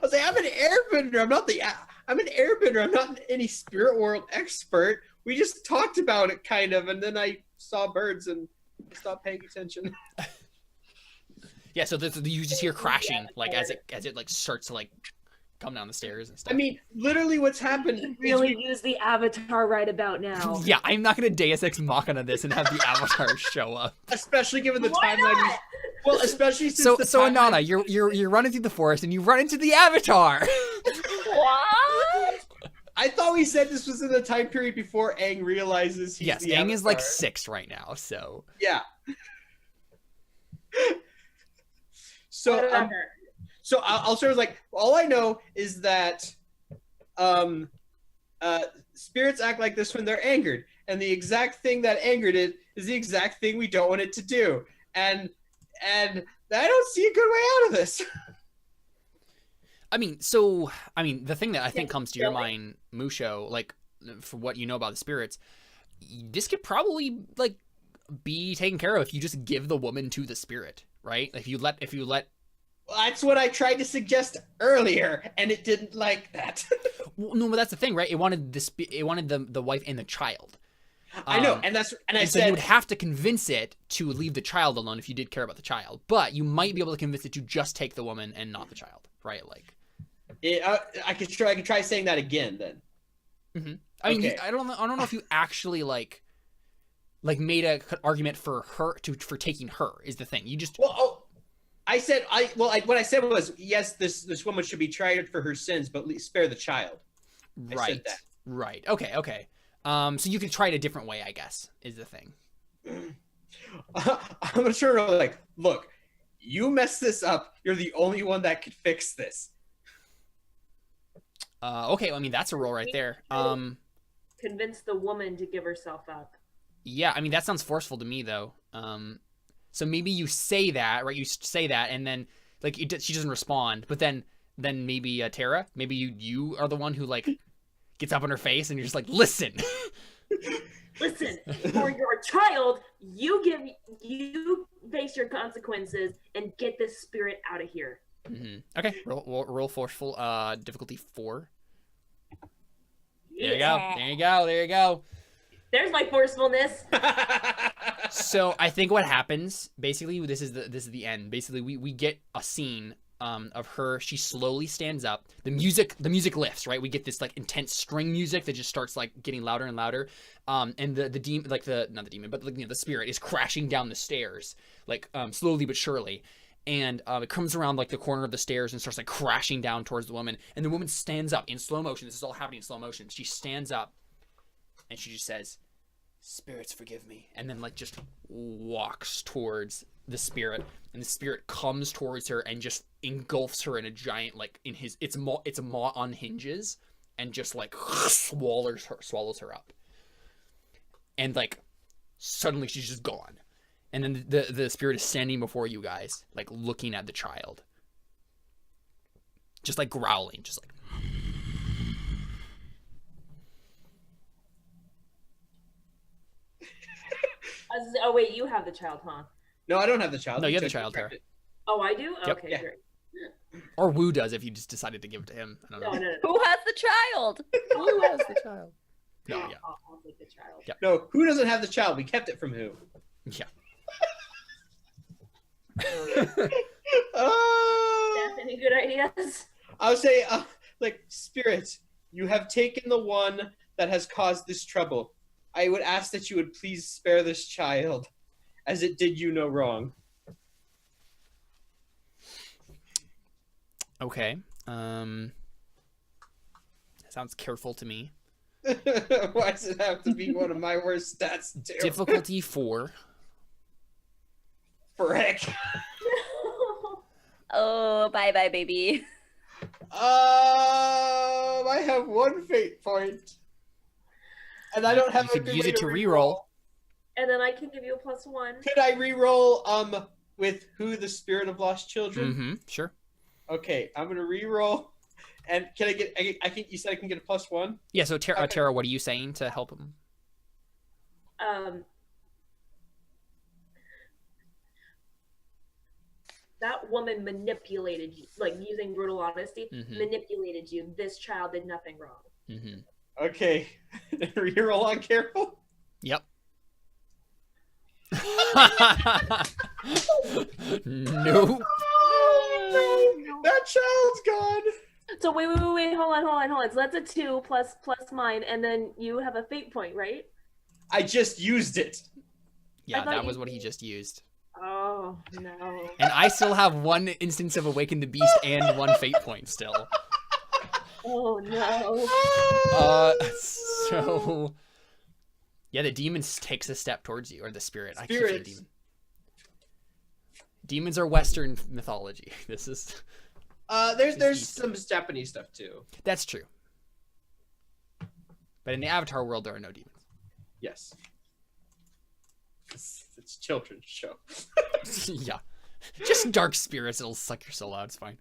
was like, I'm an airbender. I'm an airbender. I'm not any spirit world expert. We just talked about it kind of, and then I saw birds and stopped paying attention. Yeah, so you just hear crashing like as it like starts to like come down the stairs and stuff. I mean, literally what's happened Really use the avatar right about now. Yeah, I'm not gonna Deus Ex Machina this and have the avatar show up. especially given the Why timeline. not? Well, especially since So the so timeline- Anana, you're running through the forest and you run into the avatar. What? I thought we said this was in the time period before Aang realizes he's Yes, the Aang is like Avatar. 6 right now, so Yeah. So Whatever. So I'll start with like, all I know is that spirits act like this when they're angered, and the exact thing that angered it is the exact thing we don't want it to do, and I don't see a good way out of this. I mean, the thing that I think comes to your Really? mind, Musho, like for what you know about the spirits, this could probably like be taken care of if you just give the woman to the spirit, right? If you let That's what I tried to suggest earlier, and it didn't like that. Well, no, but that's the thing, right? It wanted the wife and the child. I know, Um, and I so said you would have to convince it to leave the child alone if you did care about the child, but you might be able to convince it to just take the woman and not the child, right? Like, I could try saying that again then. I mean, Okay. I don't know if you actually like made a argument for her for taking her is the thing. You just Well, what I said was yes, this woman should be tried for her sins, but spare the child. I right, said that. right, okay. So you could try it a different way, I guess, is the thing. I'm gonna turn around like, look, you messed this up. You're the only one that could fix this. Okay, well, I mean that's a roll right there. Convince the woman to give herself up. Yeah, I mean that sounds forceful to me though. So maybe you say that, right? You say that, and then like she doesn't respond, but then maybe Tara, maybe you are the one who like gets up on her face, and you're just like, listen. Listen, for your child, you face your consequences and get this spirit out of here. Okay, roll forceful. Difficulty 4. There Yeah. you go. There's my forcefulness. So I think what happens basically, this is the end. Basically, we get a scene of her. She slowly stands up. The music lifts, right? We get this like intense string music that just starts like getting louder and louder. And the demon, like not the demon, but like, the spirit is crashing down the stairs, like slowly but surely. And it comes around like the corner of the stairs and starts like crashing down towards the woman. And the woman stands up in slow motion. This is all happening in slow motion. She stands up and she just says, "Spirits, forgive me," and then like just walks towards the spirit, and the spirit comes towards her and just engulfs her in a giant like its maw unhinges and just like swallows her up, and like suddenly she's just gone, and then the spirit is standing before you guys like looking at the child, just like growling, just like. Oh wait, you have the child, huh? No, I don't have the child. No, you have the child, Tara. Oh, I do. Yep. Okay, Yeah. great. Or Wu does if you just decided to give it to him. I don't know. No. Who has the child? Who has the child? No, yeah. I'll take the child. Yeah. No, who doesn't have the child? We kept it from who? Yeah. Steph, any good ideas? I would say, like, spirit, you have taken the one that has caused this trouble. I would ask that you would please spare this child, as it did you no wrong. Okay. Sounds careful to me. Why does it have to be one of my worst stats, too? Difficulty 4. Frick. Oh, bye, baby. I have one fate point. And I don't have You a could good use way it to reroll. And then I can give you a +1. Could I reroll with who the spirit of lost children? Mm-hmm. Sure. Okay, I'm gonna reroll. And can I get? I think you said I can get a +1. Yeah. So Tara, Okay. Tara, what are you saying to help him? that woman manipulated you, like using brutal honesty, manipulated you. This child did nothing wrong. Okay. You're all on careful? Yep. Nope. No, that child's gone. So wait, hold on. So that's a 2 plus mine, and then you have a fate point, right? I just used it. Yeah, that was what he just used. Oh no. And I still have 1 instance of Awaken the Beast and 1 fate point still. Oh no. So yeah, the demon takes a step towards you, or the spirit. I keep saying demon. Demons are Western mythology. This is there's some Japanese stuff too. That's true. But in the Avatar world, there are no demons. Yes. It's a children's show. Yeah. Just dark spirits, it'll suck your soul out. It's fine.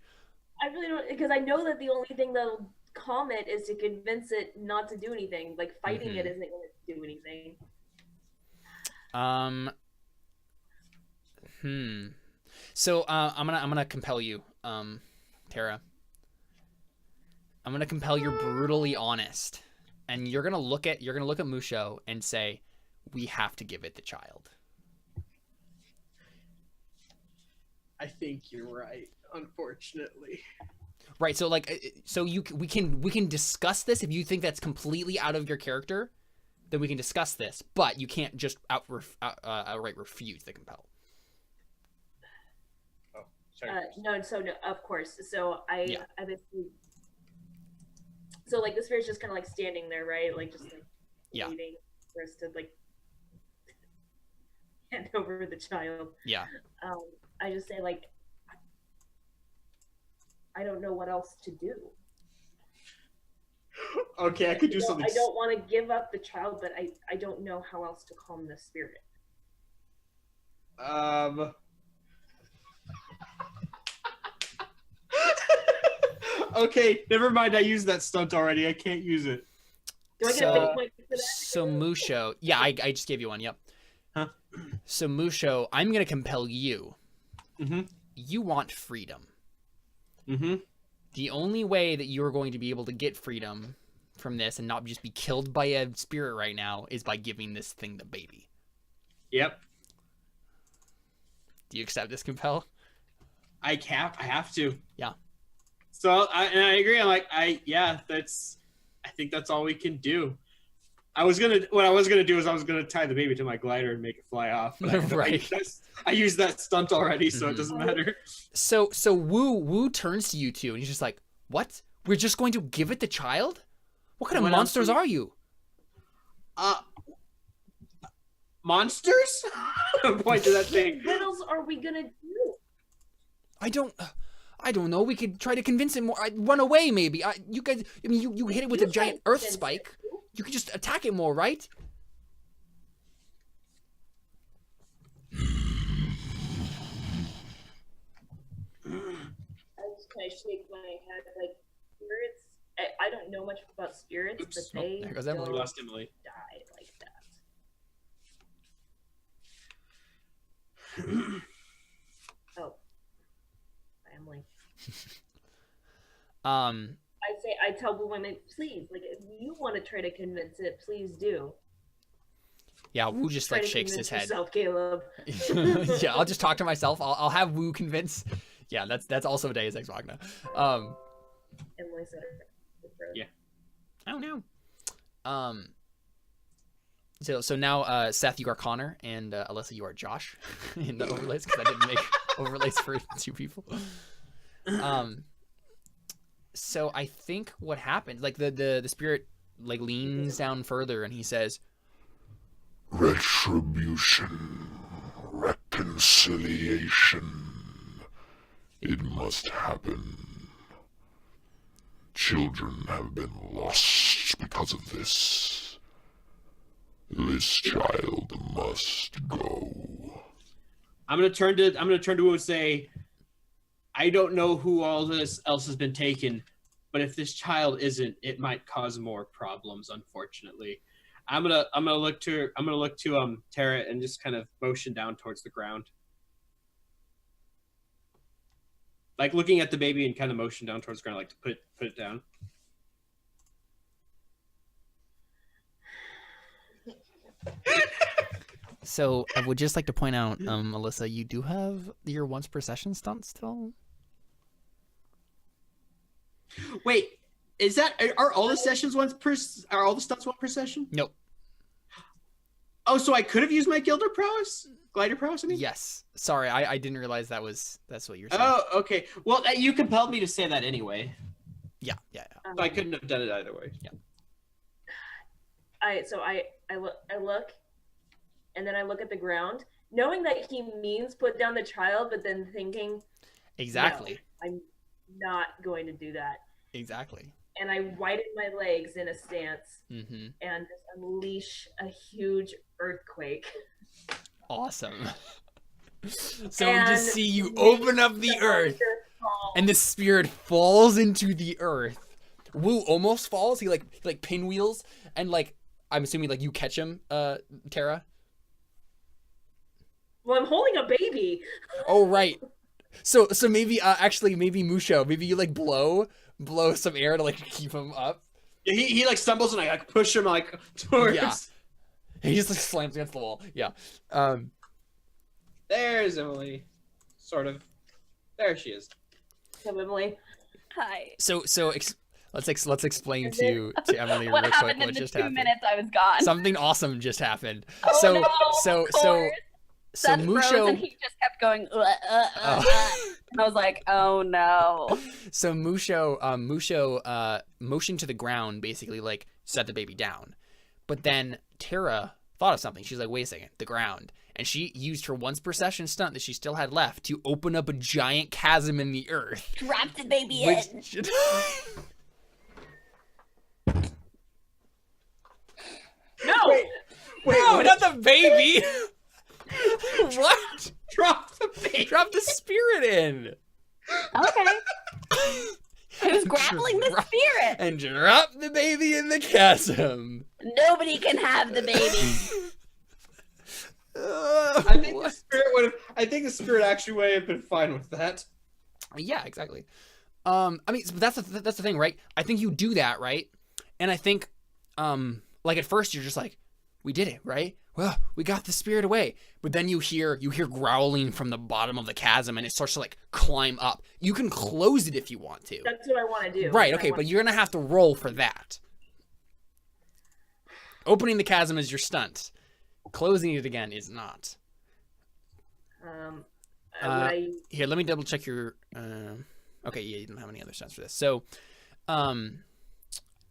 I really don't, because I know that the only thing that'll calm it is to convince it not to do anything. Like fighting it isn't going to do anything. So I'm gonna compel you, Tara. I'm gonna compel you're brutally honest, and you're gonna look at Musho and say, "We have to give it the child." I think you're right, unfortunately. Right. So we can discuss this. If you think that's completely out of your character, then we can discuss this. But you can't just outright refuse the compel. Oh, sorry. No, of course. So I basically, so like the spirit's just kind of like standing there, right? Like just like waiting for us to like hand over the child. Yeah. I just say like, I don't know what else to do. Okay, I could do something. I don't want to give up the child, but I don't know how else to calm the spirit. Okay, never mind. I used that stunt already. I can't use it. Do I get a big point for that? So Musho, yeah, I just gave you one. Yep. Huh? So Musho, I'm gonna compel you. Mm-hmm. You want freedom. Mm-hmm. The only way that you're going to be able to get freedom from this and not just be killed by a spirit right now is by giving this thing the baby. Yep. Do you accept this compel? I have to. Yeah. So I agree. I'm like, I think that's all we can do. What I was gonna do is I was gonna tie the baby to my glider and make it fly off. Right. I used that stunt already, so it doesn't matter. So Wu turns to you two and he's just like, "What? We're just going to give it the child? What kind of monsters are you?" Monsters? Point to that thing. What else are we gonna do? I don't know. We could try to convince him more. Run away, maybe. You guys. I mean, you hit it with a giant earth spike. You could just attack it more, right? I just kind of shake my head, like spirits. I don't know much about spirits, Oops. but they there goes Emily. We lost Emily. die like that. Oh, family. I tell the women, please, like if you want to try to convince it, please do. Yeah, Wu just like shakes his head. Yourself, Caleb. Yeah, I'll just talk to myself. I'll have Wu convince. Yeah, that's also Deus Ex Machina. Emily said it. Yeah. I don't know. So now, Seth, you are Connor, and Alyssa, you are Josh in the overlays because I didn't make overlays for 2 people. So I think what happened, like the spirit like leans down further and he says, "Retribution, reconciliation. It must happen. Children have been lost because of this. This child must go." I'm gonna turn to Wu and say, I don't know who all this else has been taken, but if this child isn't, it might cause more problems, unfortunately. I'm gonna look to Tara and just kind of motion down towards the ground. Like looking at the baby and kind of motion down towards the ground, like to put it down. So I would just like to point out, Alyssa, you do have your once per session stunt still. Wait, are all the sessions are all the stunts one per session? Nope. Oh, so I could have used my glider prowess. I mean. Yes. Sorry, I didn't realize that's what you're saying. Oh, okay. Well, you compelled me to say that anyway. Yeah. So I couldn't have done it either way. Yeah. I look, and then I look at the ground, knowing that he means put down the child, but then thinking, Exactly. No, I'm not going to do that. Exactly. And I widen my legs in a stance Mm-hmm. and just unleash a huge earthquake. Awesome. So we just see you open up the earth, and the spirit falls into the earth. Wu almost falls. He like pinwheels, and like I'm assuming like you catch him, Tara. Well, I'm holding a baby. Oh right. So maybe maybe Musho, maybe you like blow some air to like keep him up. Yeah, he like stumbles and I like push him like towards. Yeah. He just like slams against the wall. Yeah. There's Emily. Sort of. There she is. So Emily. Hi. So let's explain to Emily What real happened quick in what the just 2 happened. minutes I was gone? Something awesome just happened. Oh, so no, so of so course. so Seth froze Musho. and he just kept going. And I was like, oh no. So Musho motioned to the ground, basically like set the baby down. But then Tara thought of something. She's like, wait a second, the ground. And she used her once per session stunt that she still had left to open up a giant chasm in the earth. Drop the baby in. No! Wait, No, what? not the baby. What? Drop the baby. Drop the spirit in. Okay. Who's grappling the spirit? And drop the baby in the chasm. Nobody can have the baby. I think the spirit actually would have been fine with that. Yeah, exactly. I mean, that's the thing, right? I think you do that, right? And I think, like at first you're just like, we did it, right? Well, we got the spirit away. But then you hear growling from the bottom of the chasm, and it starts to like climb up. You can close it if you want to. That's what I want to do. Right? Okay, but you're gonna have to roll for that. Opening the chasm is your stunt. Closing it again is not. Here, let me double check your. Okay, yeah, you don't have any other stunts for this. So,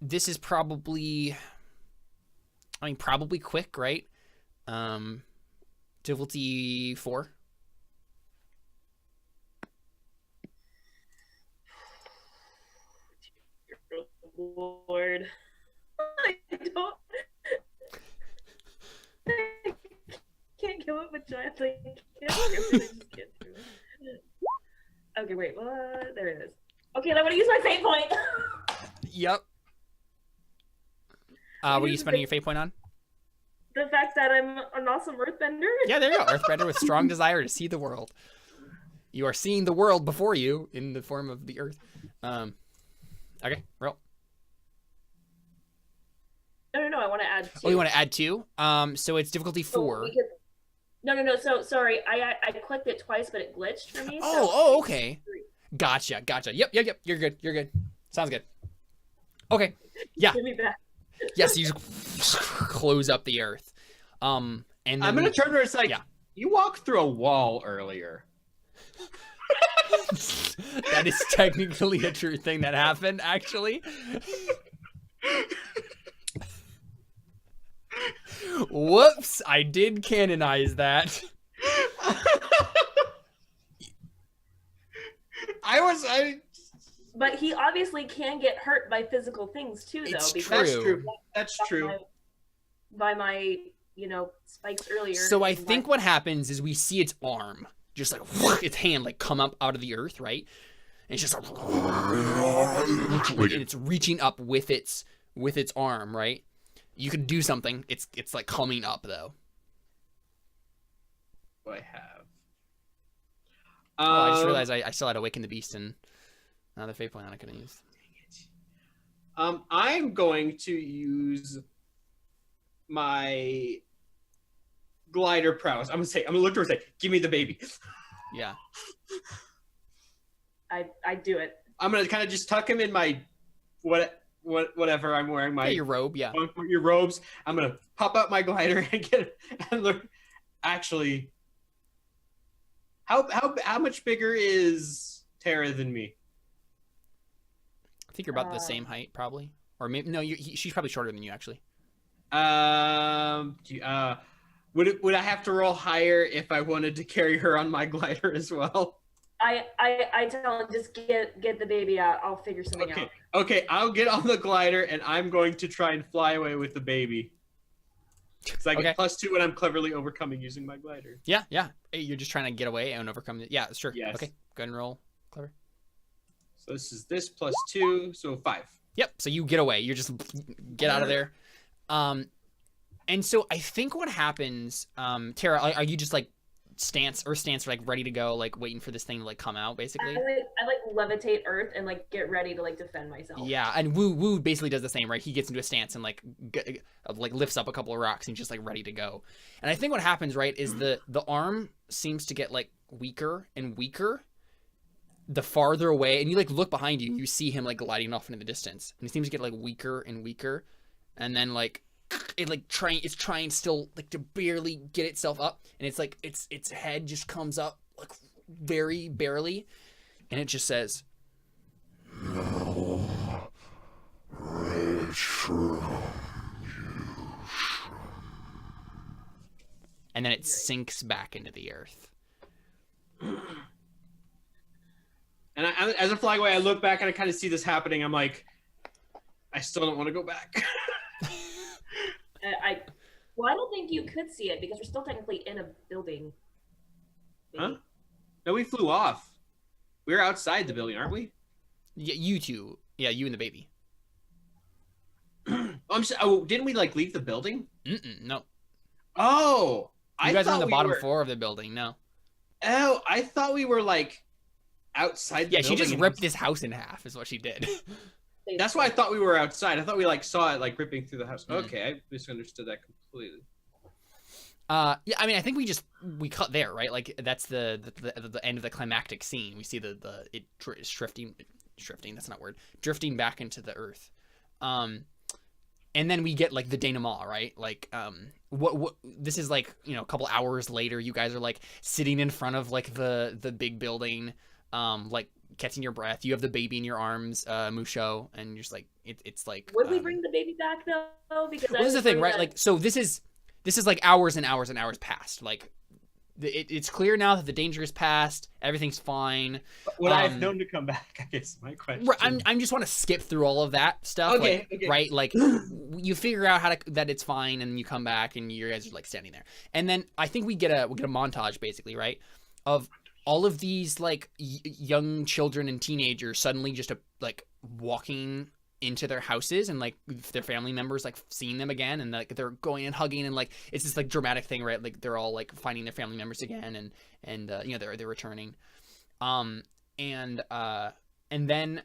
this is probably. I mean, probably quick, right? Difficulty 4. Lord. I don't. Can't kill it with giant thing. Okay, wait. There it is. Okay, and I'm gonna use my fate point. Yep. What are you spending your fate point on? The fact that I'm an awesome earthbender. Yeah, there you go. Earthbender with strong desire to see the world. You are seeing the world before you in the form of the earth. Okay, roll. No. I want to add 2. Oh, you want to add 2? So it's difficulty 4. No. So sorry, I clicked it twice, but it glitched for me. Oh, okay. Gotcha. Yep. You're good. Sounds good. Okay. Yeah. Give me back. Yes, you just close up the earth. And then I'm gonna turn to her. It's like, yeah. You walked through a wall earlier. That is technically a true thing that happened, actually. Whoops, I did canonize that. But he obviously can get hurt by physical things too, though. It's because true. That's true. By my, spikes earlier. So I think what happens is we see its arm, just like its hand, like come up out of the earth, right? And it's just like, and it's reaching up with its arm, right? You could do something. It's like coming up though. What do I have? I just realized I still had Awaken the Beast and another fate point I could have used. I'm going to use my glider prowess. I'm gonna look towards it. Give me the baby. Yeah. I do it. I'm gonna kind of just tuck him in my whatever I'm wearing. My your robe, yeah. Your robes. I'm gonna pop out my glider and get it. And look. Actually, how much bigger is Tara than me? I think you're about the same height, probably. Or maybe no. She's probably shorter than you, actually. Would I have to roll higher if I wanted to carry her on my glider as well? I tell him just get the baby out. I'll figure something out. Okay, I'll get on the glider and I'm going to try and fly away with the baby. So I get +2 when I'm cleverly overcoming using my glider. Yeah. Hey, you're just trying to get away and overcome it. Yeah, sure. Yes. Okay, go ahead and roll clever. So this is this +2, so 5. Yep. So you get away. You just get out of there. And so I think what happens, Tara, are you just like stance like ready to go, like waiting for this thing to like come out, basically? I like levitate Earth and like get ready to like defend myself. Yeah, and Woo basically does the same, right? He gets into a stance and like lifts up a couple of rocks and just like ready to go. And I think what happens, right, is the arm seems to get like weaker and weaker the farther away, and you like look behind you, you see him like gliding off into the distance, and he seems to get like weaker and weaker, and then like it's trying still like to barely get itself up, and it's like its head just comes up like very barely, and it just says, "Now, red shroom, you shroom." And then it sinks back into the earth. And as I'm flying away, I look back and I kind of see this happening. I'm like, I still don't want to go back. I don't think you could see it because we're still technically in a building. Huh? No, we flew off. We're outside the building, aren't we? Yeah, you two. Yeah, you and the baby. Didn't we like leave the building? No. Oh, you guys are on the bottom floor of the building. No. Oh, I thought we were like outside. Yeah, she just ripped this house in half. Is what she did. That's why I thought we were outside. I thought we like saw it like ripping through the house. Okay, I misunderstood that completely. Yeah, I mean, I think we cut there, right? Like that's the end of the climactic scene. We see it drifting. That's not a word. Drifting back into the earth. And then we get like the denouement, right? Like, what this is like, a couple hours later, you guys are like sitting in front of like the big building, like catching your breath. You have the baby in your arms, Musho, and you're just like, it's like. Would we bring the baby back though? Because this is the thing, right? Like, so this is like hours and hours and hours past. Like, it's clear now that the danger is past. Everything's fine. Would I have known to come back? I guess my question. Right, I'm just want to skip through all of that stuff. Okay. Right, like you figure out that it's fine, and you come back, and you guys are like standing there. And then I think we get a montage, basically, right, of all of these like young children and teenagers suddenly just like walking into their houses, and like their family members like seeing them again, and like they're going and hugging, and like it's this like dramatic thing, right? Like they're all like finding their family members again, and they're returning, and then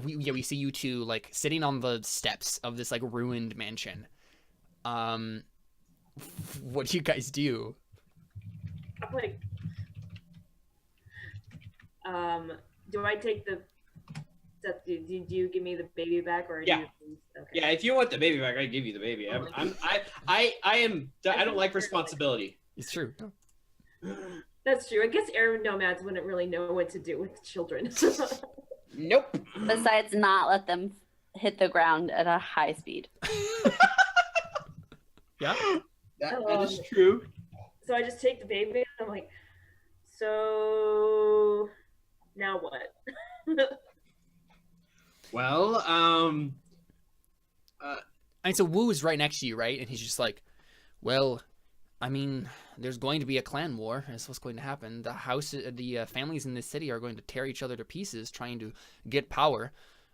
we see you two like sitting on the steps of this like ruined mansion. What do you guys do? I'm like, do I take the? Do you give me the baby back, or yeah? Do you, okay. Yeah, if you want the baby back, I give you the baby. I don't like responsibility. It's true. That's true. I guess air nomads wouldn't really know what to do with children. Nope. Besides, not let them hit the ground at a high speed. Yeah, that is true. So I just take the baby, and I'm like, so now what? Well, and so Wu is right next to you, right? And he's just like, well, I mean, there's going to be a clan war. That's what's going to happen. The families in this city are going to tear each other to pieces trying to get power.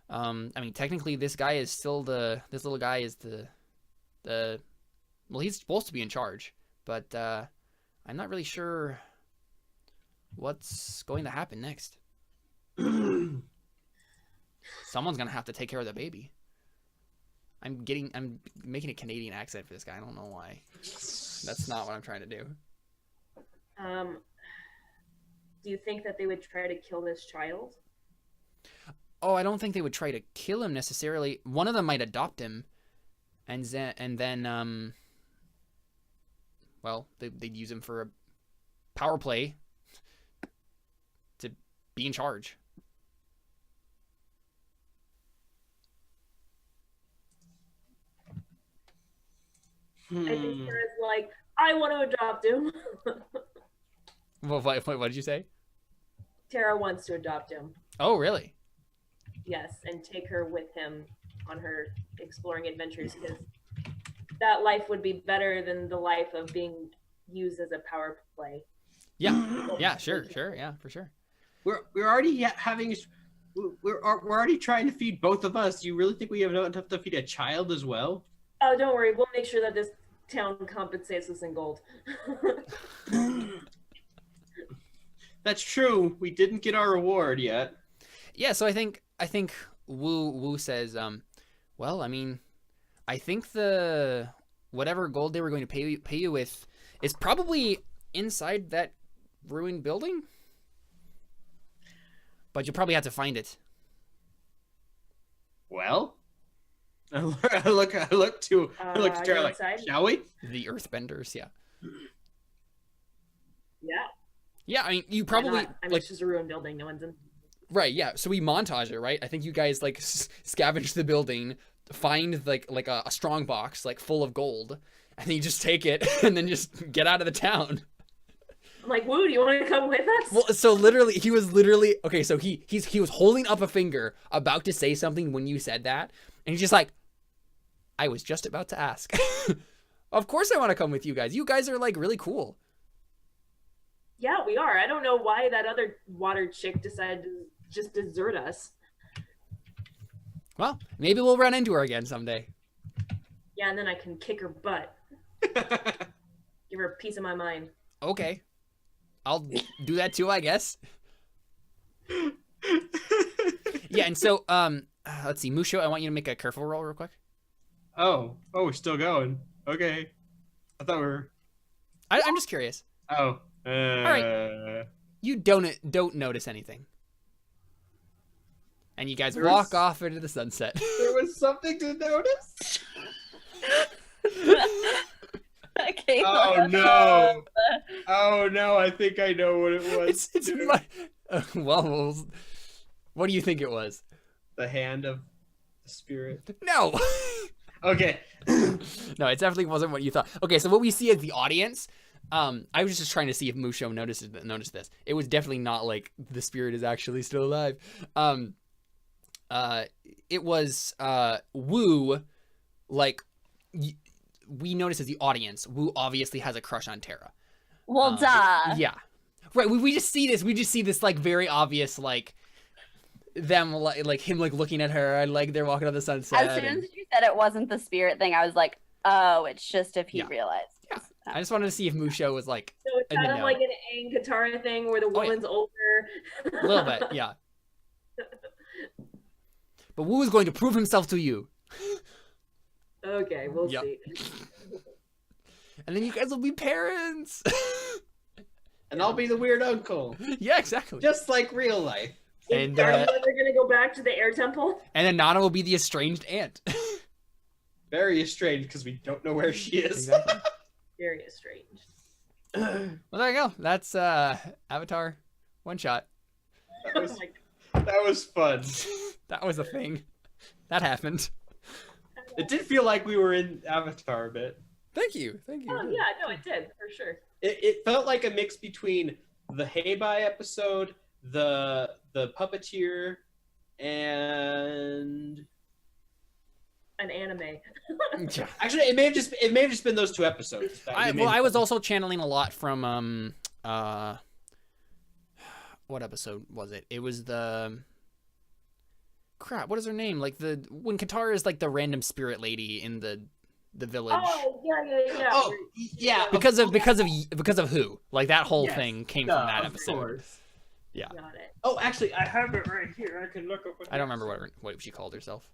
I mean, technically, this little guy is the Well, he's supposed to be in charge, but I'm not really sure what's going to happen next. Someone's gonna have to take care of the baby. I'm making a Canadian accent for this guy. I don't know why. That's not what I'm trying to do. Do you think that they would try to kill this child? Oh, I don't think they would try to kill him necessarily. One of them might adopt him, and then well, they'd use him for a power play to be in charge. I think Sarah's like, I want to adopt him. Well, what did you say? Tara wants to adopt him. Oh, really? Yes, and take her with him on her exploring adventures, because that life would be better than the life of being used as a power play. Yeah, sure, yeah, for sure. We're already having. We're already trying to feed both of us. Do you really think we have enough to feed a child as well? Oh, don't worry. We'll make sure that this town compensates us in gold. That's true. We didn't get our reward yet. Yeah, so I think Wu says, well, I mean, I think the whatever gold they were going to pay you with is probably inside that ruined building, but you probably have to find it. Well, I look to Tara like, shall we? The Earthbenders, yeah. Yeah. Yeah, I mean, you probably I mean, it's just a ruined building. No one's in. Right, yeah. So we montage it, right? I think you guys like scavenge the building, find like a strong box like full of gold, and then you just take it and then just get out of the town. I'm like, Woo, do you want to come with us? Well, so literally, he was okay. So he was holding up a finger, about to say something when you said that, and he's just like, I was just about to ask. Of course, I want to come with you guys. You guys are like really cool. Yeah, we are. I don't know why that other water chick decided to just desert us. Well, maybe we'll run into her again someday. Yeah, and then I can kick her butt. Give her a piece of my mind. Okay. I'll do that too, I guess. Yeah, and so, let's see. Musho, I want you to make a careful roll real quick. Oh, we're still going. Okay. I thought we were... I'm just curious. Oh. All right. You don't notice anything. And you guys walk off into the sunset. There was something to notice? Okay. Oh no! Oh no! I think I know what it was. It's my... well, what do you think it was? The hand of the spirit. No. Okay. No, it definitely wasn't what you thought. Okay, so what we see as the audience, I was just trying to see if Musho noticed this. It was definitely not like the spirit is actually still alive. It was Wu, like we noticed as the audience, Wu obviously has a crush on Tara. Well, duh. Yeah, right. We just see this. We just see this like very obvious like them like him like looking at her and like they're walking on the sunset. As soon as you said it wasn't the spirit thing, I was like, oh, it's just if he realized. Yeah. I just wanted to see if Musho was like. So it's kind of like an Aang Katara thing where the woman's older. A little bit, yeah. But Wu is going to prove himself to you. Okay, we'll see. And then you guys will be parents. And I'll be the weird uncle. Yeah, exactly. Just like real life. And they're gonna go back to the air temple. And then Nana will be the estranged aunt. Very estranged because we don't know where she is. Exactly. Very estranged. Well, there you go. That's Avatar one shot. That was fun. That was a thing. That happened. It did feel like we were in Avatar a bit. Thank you. Oh yeah, no, it did for sure. It felt like a mix between the Heibai episode, the puppeteer, and an anime. Actually, it may have just been those two episodes. I was also channeling a lot from what episode was it? It was the crap. What is her name? Like when Katara is like the random spirit lady in the the village. Oh yeah. Oh yeah. Because of who? Like that whole Yes, thing came from that of episode. course. Yeah. Got it. Oh, actually, I have it right here. I can look up. I don't remember what she called herself.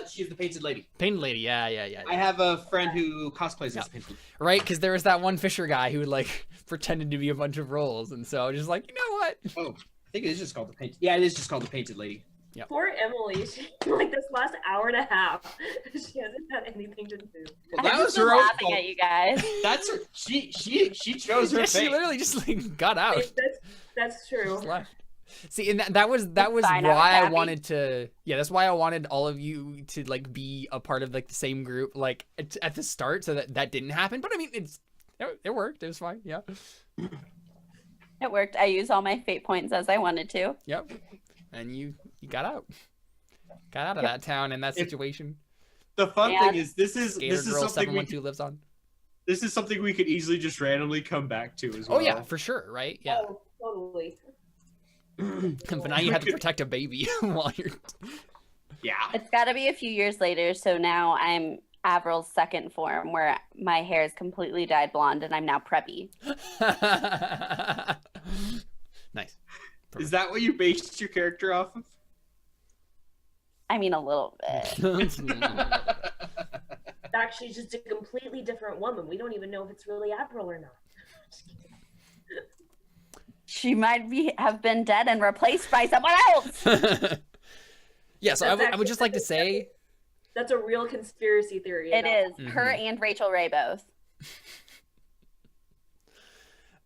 She's the painted lady. Painted lady. Yeah. I have a friend who cosplays as painted. Right, because there was that one Fisher guy who like pretended to be a bunch of roles, and so I was just like, you know what? Oh, I think it is just called the painted. Yeah, it is just called the painted lady. Yep. Poor Emily. She, like this last hour and a half, she hasn't had anything to do. Well, that I'm was just her own laughing fault. at you guys. That's her. She chose her Yeah, fate. she literally just like got out. That's true. Just left. See, and that was Fine, I was why I happy. wanted to. Yeah, that's why I wanted all of you to like be a part of like the same group, like at the start, so that didn't happen. But I mean, it worked. It was fine. Yeah. It worked. I used all my fate points as I wanted to. Yep. And you got out. Got out of that town and that situation. The fun Yeah. thing is, this is Gator Girl something we 712 lives on. this is something we could easily just randomly come back to as well. Oh yeah, for sure, right? Yeah. Oh, totally. But now you have to protect a baby while you're. Yeah. It's got to be a few years later, so now I'm Avril's second form, where my hair is completely dyed blonde, and I'm now preppy. Nice. Is that what you based your character off of? I mean, a little bit. Actually, just a completely different woman. We don't even know if it's really Avril or not. She might have been dead and replaced by someone else. Yeah, so I would just like to say. That's a real conspiracy theory. It is Mm-hmm. her and Rachel Ray both.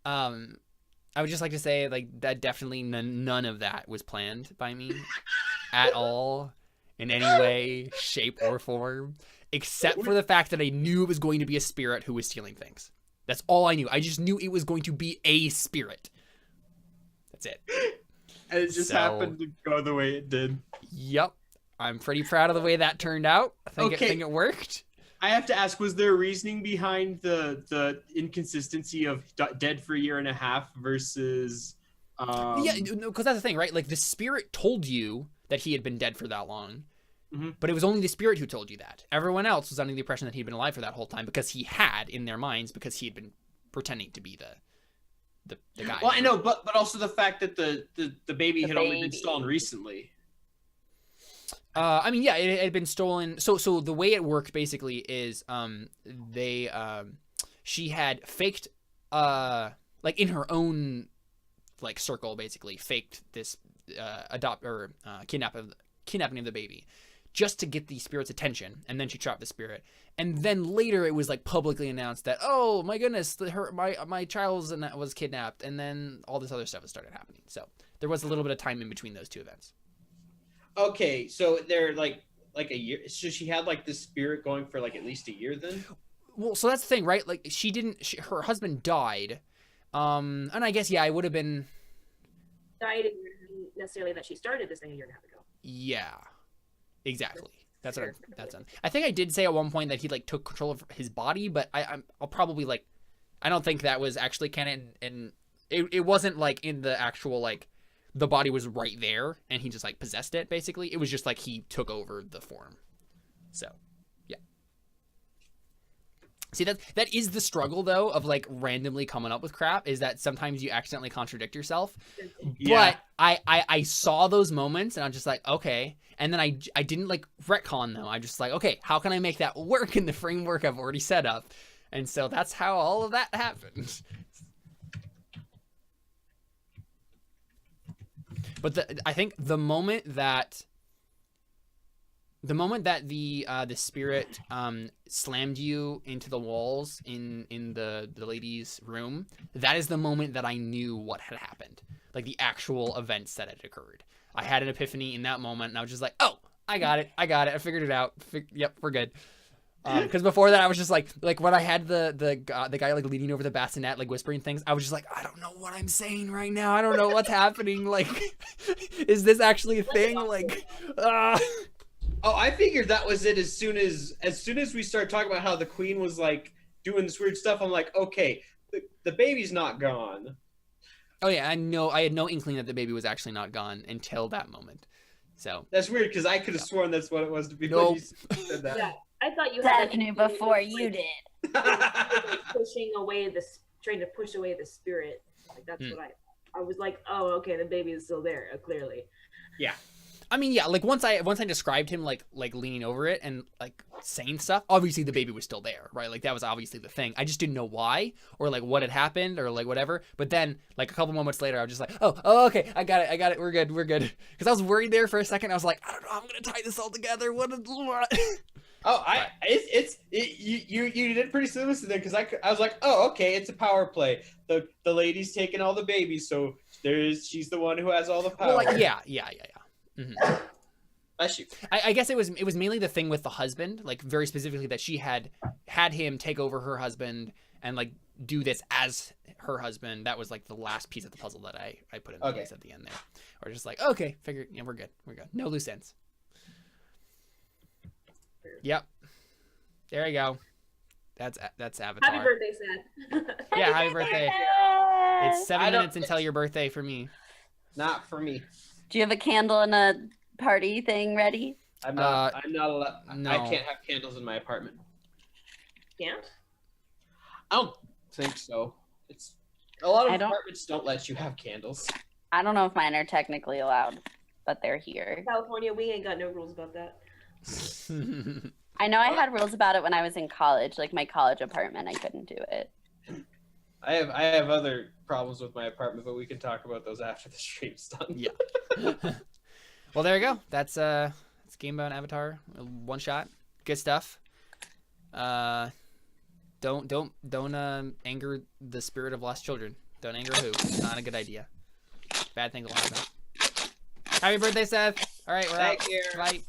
I would just like to say, like, that definitely none of that was planned by me at all, in any way, shape, or form, except for the fact that I knew it was going to be a spirit who was stealing things. That's all I knew. I just knew it was going to be a spirit. That's it. And it just happened to go the way it did. Yep. I'm pretty proud of the way that turned out. I think it worked. I have to ask, was there reasoning behind the inconsistency of dead for a year and a half versus... Yeah, because that's the thing, right? Like, the spirit told you that he had been dead for that long, but it was only the spirit who told you that. Everyone else was under the impression that he'd been alive for that whole time because he had, in their minds, because he had been pretending to be the guy. Well, I know, but also the fact that the baby had only been stolen recently. I mean, yeah, it had been stolen. So the way it worked basically is, she had faked, like in her own, like circle, basically faked this, kidnapping of the baby, just to get the spirit's attention, and then she trapped the spirit, and then later it was like publicly announced that, oh my goodness, my child was kidnapped, and then all this other stuff has started happening. So there was a little bit of time in between those two events. Okay, so they're like a year. So she had like this spirit going for like at least a year then? Well, so that's the thing, right? Like her husband died. And I guess, yeah, I would have been. Died didn't mean necessarily that she started this thing a year and a half ago. Yeah, exactly. That's on. I think I did say at one point that he like took control of his body, but I'll probably like, I don't think that was actually canon, and it wasn't like in the actual like, the body was right there and he just like possessed it. Basically, it was just like he took over the form. So, yeah. See, that is the struggle though of like randomly coming up with crap, is that sometimes you accidentally contradict yourself. Yeah. But I saw those moments and I'm just like, okay. And then I didn't like retcon them. I just like, okay, how can I make that work in the framework I've already set up? And so that's how all of that happened. But I think the moment that the spirit slammed you into the walls in the lady's room, that is the moment that I knew what had happened, like the actual events that had occurred. I had an epiphany in that moment, and I was just like, oh, I got it, I figured it out. Yep, we're good. Because before that, I was just like when I had the guy like leaning over the bassinet, like whispering things, I was just like, I don't know what I'm saying right now. I don't know what's happening. Like, is this actually a thing? Like, Oh, I figured that was it. As soon as we started talking about how the queen was like doing this weird stuff, I'm like, okay, the baby's not gone. Oh yeah, I had no inkling that the baby was actually not gone until that moment. So that's weird because I could have sworn that's what it was to be. Nope. When you said that. Yeah, I thought you had Seth knew before you did. pushing away trying to push away the spirit. Like that's what I was like, oh, okay, the baby is still there, clearly. Yeah. I mean, yeah, like once I described him like leaning over it and like saying stuff, obviously the baby was still there, right? Like that was obviously the thing. I just didn't know why or like what had happened or like whatever. But then like a couple moments later, I was just like, oh, okay, I got it, we're good. Because I was worried there for a second. I was like, I don't know, I'm gonna tie this all together. What? Oh, you did pretty similar there because I was like, oh, okay, it's a power play. The lady's taking all the babies, so she's the one who has all the power. Well, like, yeah. Mm-hmm. I guess it was mainly the thing with the husband, like very specifically that she had him take over her husband and like do this as her husband. That was like the last piece of the puzzle that I put in place at the end there. Or just like, okay, we're good. No loose ends. Yep. There you go. That's Avatar. Happy birthday, Seth. Yeah, happy birthday. It's 7 minutes until your birthday for me. Not for me. Do you have a candle and a party thing ready? I'm not allowed. No. I can't have candles in my apartment. Can't? I don't think so. It's a lot of apartments don't let you have candles. I don't know if mine are technically allowed, but they're here. California, we ain't got no rules about that. I know I had rules about it when I was in college, like my college apartment. I couldn't do it. I have other problems with my apartment, but we can talk about those after the stream's done. Yeah. Well, there you go. That's Gamebound Avatar, one shot. Good stuff. Don't anger the spirit of lost children. Don't anger who. Not a good idea. Bad thing to lie about. Happy birthday, Seth. All right, we're out. Thank you. Bye.